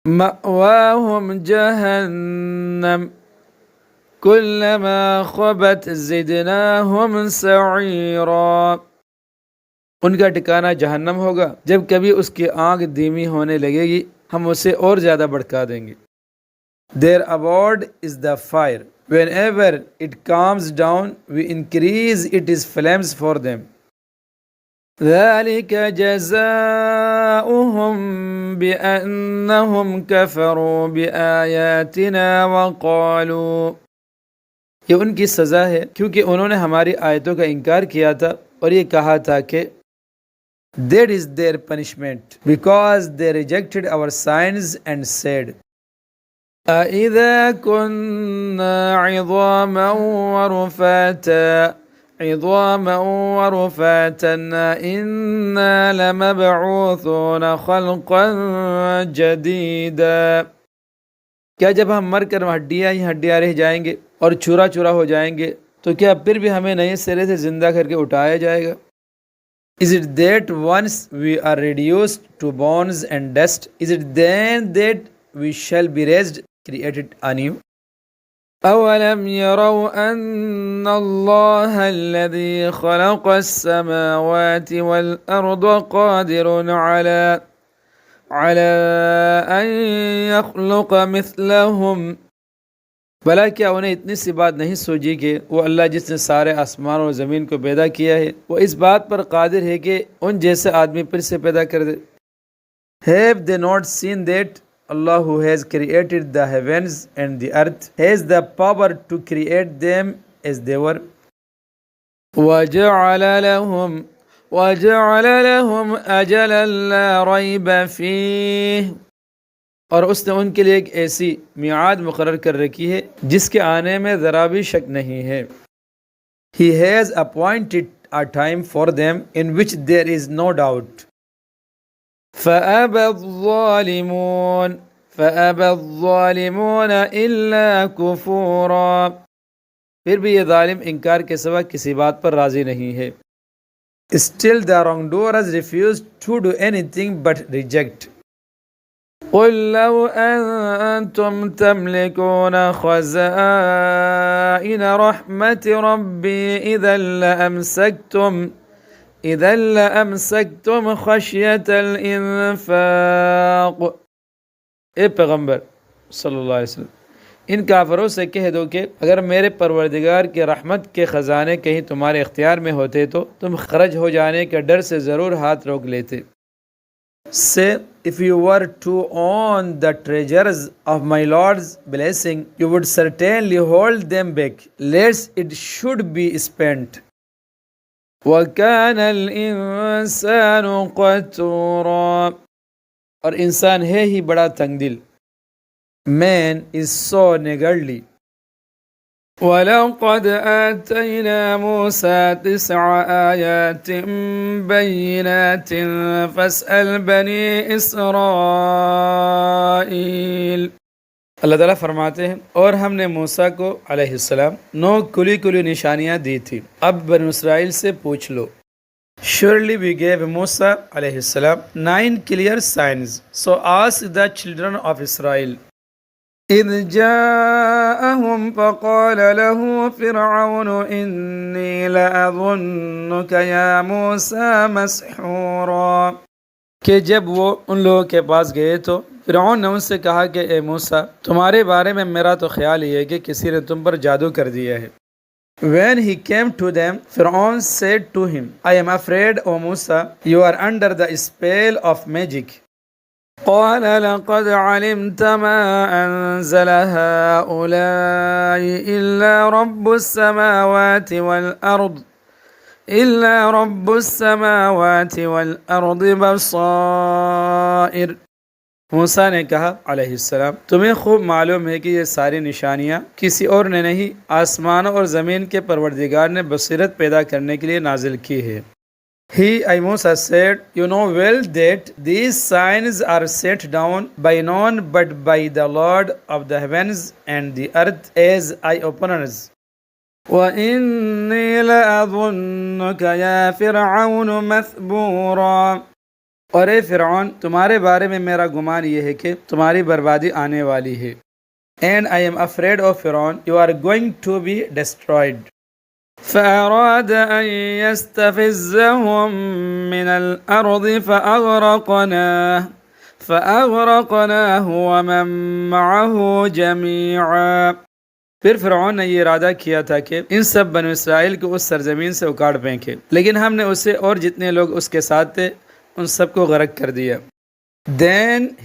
مَأْوَاهُمْ جَهَنَّمُ كُلَّمَا خَبَتْ زِدْنَاهُمْ سَعِيرًا. ان کا ٹھکانہ جہنم ہوگا، جب کبھی اس کی آنکھ دھیمی ہونے لگے گی ہم اسے اور زیادہ بھڑکا دیں گے. Their abode is the fire. Whenever it calms down, we increase its flames for them. ذَلِكَ جَزَاؤُهُمْ بِأَنَّهُمْ كَفَرُوا بِآيَاتِنَا وَقَالُوا یہ ان کی سزا ہے کیونکہ انہوں نے ہماری آیتوں کا انکار کیا تھا اور یہ کہا تھا کہ that is their punishment because they rejected our signs and said أَإِذَا كُنَّا عِظَامًا وَرُفَاتًا إِنَّا لَمَبْعُوثُونَ خَلْقًا جَدِيدًا کیا جب ہم مر کر ہڈیاں ہی ہڈیاں رہ جائیں گے اور چورا چورا ہو جائیں گے تو کیا پھر بھی ہمیں نئے سرے سے زندہ کر کے اٹھایا جائے گا؟ Is it that once we are reduced to bones and dust, is it then that we shall be raised, created anew? أَوَلَمْ يَرَوْا أَنَّ اللَّهَ الَّذِي خَلَقَ السَّمَاوَاتِ وَالْأَرْضَ قَادِرٌ على أن يخلق مثلهم بھلا کیا انہیں اتنی سی بات نہیں سوچی کہ وہ اللہ جس نے سارے آسمان اور زمین کو پیدا کیا ہے وہ اس بات پر قادر ہے کہ ان جیسے آدمی پھر سے پیدا کر دے. Have they not seen that Allah who has created the heavens and the earth has the power to create them as they were? وَجَعَلَ لَهُمْ أَجَلًا لَا رَيْبَ فِيهِ اور اس نے ان کے لیے ایک ایسی میعاد مقرر کر رکھی ہے جس کے آنے میں ذرا بھی شک نہیں ہے. He has appointed a time for them in which there is no doubt. فَأَبَى الظَّالِمُونَ إِلَّا كُفُورًا پھر بھی یہ ظالم انکار کے سوا کسی بات پر راضی نہیں ہے. Still the wrongdoers refuse to do anything but reject. قُلْ لَوْ أَنْتُمْ تَمْلِكُونَ خَزَائِنَ رَحْمَةِ رَبِّي إِذًا لَأَمْسَكْتُمْ خَشْيَةَ الْإِنفَاقِ اے پیغمبر صلی اللہ علیہ وسلم ان کافروں سے کہہ دو کہ اگر میرے پروردگار کے رحمت کے خزانے کہیں تمہارے اختیار میں ہوتے تو تم خرچ ہو جانے کے ڈر سے ضرور ہاتھ روک لیتے. Say, if you were to own the treasures of my Lord's blessing, you would certainly hold them back, lest it should be spent. وَكَانَ الْإِنسَانُ قَتُورًا اور انسان ہے ہی بڑا تنگ دل. Man is so niggardly. وَلَقَدْ آتَيْنَا مُوسَى 9 آيَاتٍ بَيِّنَاتٍ فَاسْأَلْ بَنِي إِسْرَائِيلَ اللہ تعالیٰ فرماتے ہیں اور ہم نے موسیٰ کو علیہ السلام 9 کھلی نشانیاں دی تھی اب بنی اسرائیل سے پوچھ لو. Surely we gave Musa علیہ السلام 9 clear signs. So ask the children of Israel. إذ جاءهم فقال له فرعون إني لأظنك يا موسى مسحورا کہ جب وہ ان لوگوں کے پاس گئے تو فرعون نے ان سے کہا کہ اے موسیٰ تمہارے بارے میں میرا تو خیال یہ ہے کہ کسی نے تم پر جادو کر دیا ہے. When he came to them, Pharaoh said to him, I am afraid, O Musa, you are under the spell of magic. قال لقد علمت ما أنزل هؤلاء إلا رب السماوات والأرض بصائر. موسیٰ نے کہا علیہ السلام تمہیں خوب معلوم ہے کہ یہ ساری نشانیاں کسی اور نے نہیں آسمانوں اور زمین کے پروردگار نے بصیرت پیدا کرنے کے لیے نازل کی ہے. He, Musa said, you know well that these signs are set down by none but by the Lord of the heavens and the earth as eye-openers. وَإِنِّي لَأَظُنُّكَ يَا فِرْعَوْنُ مَثْبُورًا اور اے فرعون تمہارے بارے میں میرا گمان یہ ہے کہ تمہاری بربادی آنے والی ہے. And I am afraid of Fir'aun, you are going to be destroyed. فأراد أن يستفزهم من الأرض فأغرقناه ومن معه جميعا پھر فرعون نے یہ ارادہ کیا تھا کہ ان سب بنو اسرائیل کو اس سرزمین سے اکاڑ پھینکے لیکن ہم نے اسے اور جتنے لوگ اس کے ساتھ تھے ان سب کو غرق کر دیا. Then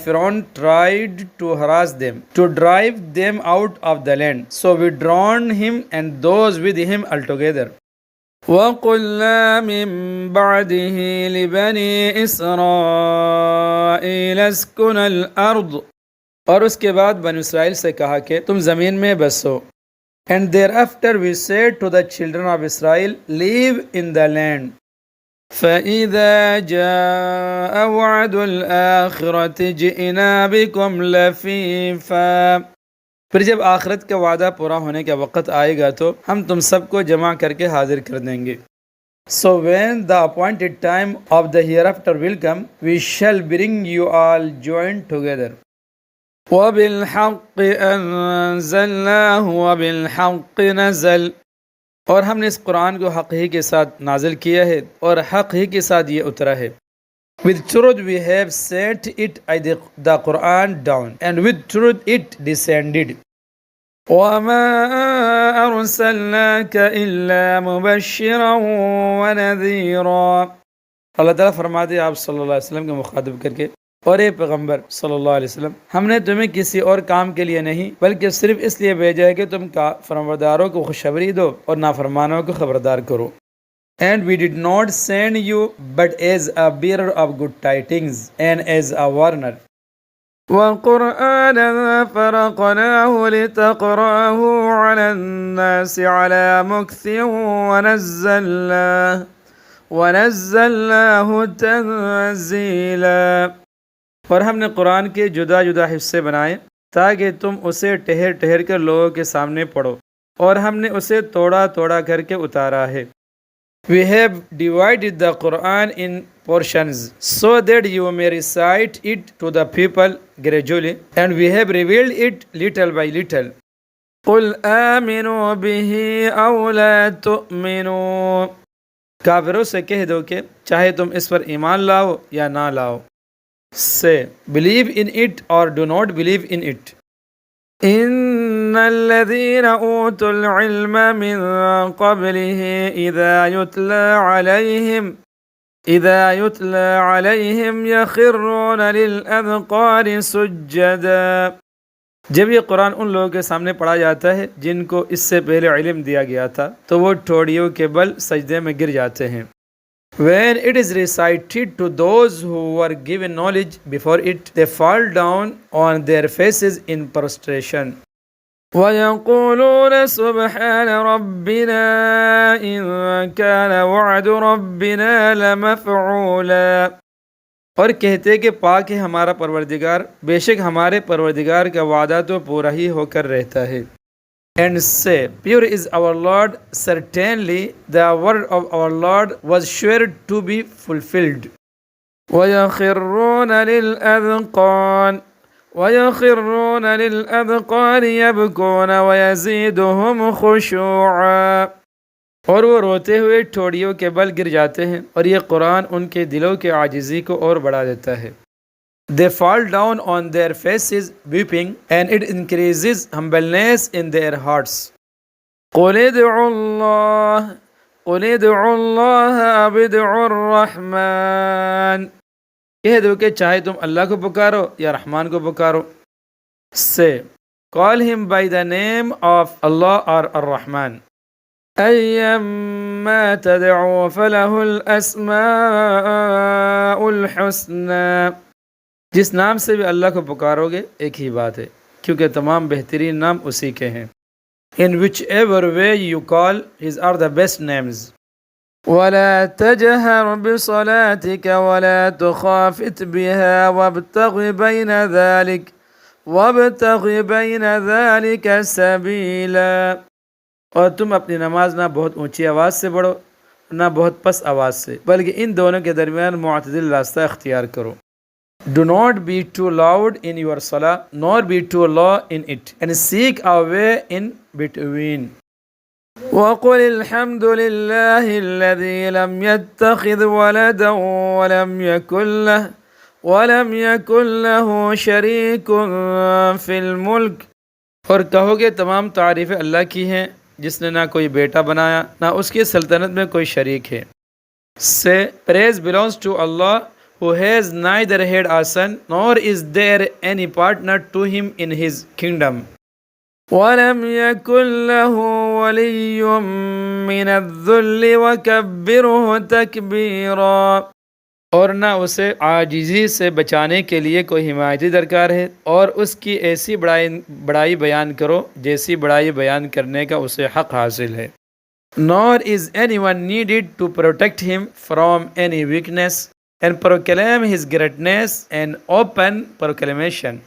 Pharaoh tried to harass them, to drive them out of the land. So we drowned him and those with him altogether. وَقُلْنَا مِن بَعْدِهِ لِبَنِي إِسْرَائِيلَ اسْكُنُوا الْأَرْضَ اور اس کے بعد بنی اسرائیل سے کہا کہ تم زمین میں بسو. And thereafter we said to the children of Israel, live in the land. فَإِذَا جَاءَ وَعْدُ الْآخِرَةِ جِئْنَا بِكُمْ لَفِيفًا پھر جب آخرت کا وعدہ پورا ہونے کا وقت آئے گا تو ہم تم سب کو جمع کر کے حاضر کر دیں گے. So when the appointed time of the hereafter will come, we shall bring you all joined together. وَبِالْحَقِّ أَنزَلْنَاهُ وَبِالْحَقِّ نَزَلَ اور ہم نے اس قرآن کو حق ہی کے ساتھ نازل کیا ہے اور حق ہی کے ساتھ یہ اترا ہے. With truth we have set it, the Quran, down, and with truth it descended. وَمَا أَرْسَلْنَاكَ إِلَّا مُبَشِّرًا وَنَذِيرًا اللہ تعالیٰ فرماتے ہیں آپ صلی اللہ علیہ وسلم کو مخاطب کر کے، اور اے پیغمبر صلی اللہ علیہ وسلم، ہم نے تمہیں کسی اور کام کے لیے نہیں بلکہ صرف اس لیے بھیجا ہے کہ تم فرمانبرداروں کو خوشخبری دو اور نافرمانوں کو خبردار کرو. And we did not send you but as a bearer of good tidings and as a warner. وَقُرْآنًا فَرَقْنَاهُ لِتَقْرَأَهُ عَلَى النَّاسِ عَلَى مُكْثٍ وَنَزَّلْنَاهُ تَنزِيلًا اور ہم نے قرآن کے جدا جدا حصے بنائے تاکہ تم اسے ٹھہر ٹھہر کر لوگوں کے سامنے پڑھو، اور ہم نے اسے توڑا توڑا کر کے اتارا ہے. We have divided the Quran in portions so that you may recite it to the people gradually, and we have revealed it little by little. قُلْ آمِنُوا بِهِ أَوْ لَا تُؤْمِنُوا کافروں سے کہہ دو کہ چاہے تم اس پر ایمان لاؤ یا نہ لاؤ. Say, believe in it or do not believe in it. إن الذين أوتوا العلم من قبله إذا يتلى عليهم يخرون للأذقان سجدا جب یہ قرآن ان لوگوں کے سامنے پڑھا جاتا ہے جن کو اس سے پہلے علم دیا گیا تھا تو وہ ٹھوڑیوں کے بل سجدے میں گر جاتے ہیں. When it is recited to those who were given knowledge before it, they fall down on their faces in prostration. وَيَقُولُونَ سُبْحَانَ رَبِّنَا إِن كَانَ وَعْدُ رَبِّنَا لَمَفْعُولًا اور کہتے کہ پاک ہے ہمارا پروردگار، بے شک ہمارے پروردگار کا وعدہ تو پورا ہی ہو کر رہتا ہے. And say, pure is our Lord, certainly the word of our Lord was sure to be fulfilled. وَيَخِرُّونَ لِلْأَذْقَانِ يَبْكُونَ وَيَزِيدُهُمْ خُشُوعًا اور وہ روتے ہوئے ٹھوڑیوں کے بل گر جاتے ہیں اور یہ قرآن ان کے دلوں کے عاجزی کو اور بڑھا دیتا ہے. They fall down on their faces weeping, and it increases humbleness in their hearts. قُلِ ادْعُوا اللَّهَ أَوِ ادْعُوا الرَّحْمَنَ کہہ دو کہ چاہے تم اللہ کو پکارو یا رحمان کو پکارو. Say, call him by the name of Allah or Ar-Rahman. أَيَّمَّا تَدْعُوا فَلَهُ الْأَسْمَاءُ الْحُسْنَى جس نام سے بھی اللہ کو پکارو گے ایک ہی بات ہے کیونکہ تمام بہترین نام اسی کے ہیں. In whichever way you call, his are the best names. وَلَا تَجْهَرْ بِصَلَاتِكَ وَلَا تُخَافِتْ بِهَا وَابْتَغِ بَيْنَ ذَلِكَ سَبِيلًا اور تم اپنی نماز نہ بہت اونچی آواز سے پڑھو نہ بہت پس آواز سے، بلکہ ان دونوں کے درمیان معتدل راستہ اختیار کرو. Do not be too loud in your salah, nor be too low in it, and seek a way in between. وَقُلِ الْحَمْدُ لِلَّهِ الَّذِي لَمْ يَتَّخِذْ وَلَدًا وَلَمْ يَكُنْ لَهُ شَرِيكٌ فِي الْمُلْكِ اور کہو کہ تمام تعریفیں اللہ کی ہیں جس نے نہ کوئی بیٹا بنایا نہ اس کی سلطنت میں کوئی شریک ہے. Say, praise belongs to Allah who has neither had a son, nor is there any partner to him in his kingdom. وَلَمْ يَكُنْ لَهُ وَلِيٌّ مِّنَ الذُّلِّ وَكَبِّرْهُ تَكْبِيرًا، اور نہ اسے عاجزی سے بچانے کے لیے کوئی حمایتی درکار ہے، اور اس کی ایسی بڑائی بیان کرو جیسی بڑائی بیان کرنے کا اسے حق حاصل ہے. Nor is anyone needed to protect him from any weakness and proclaim his greatness an open proclamation.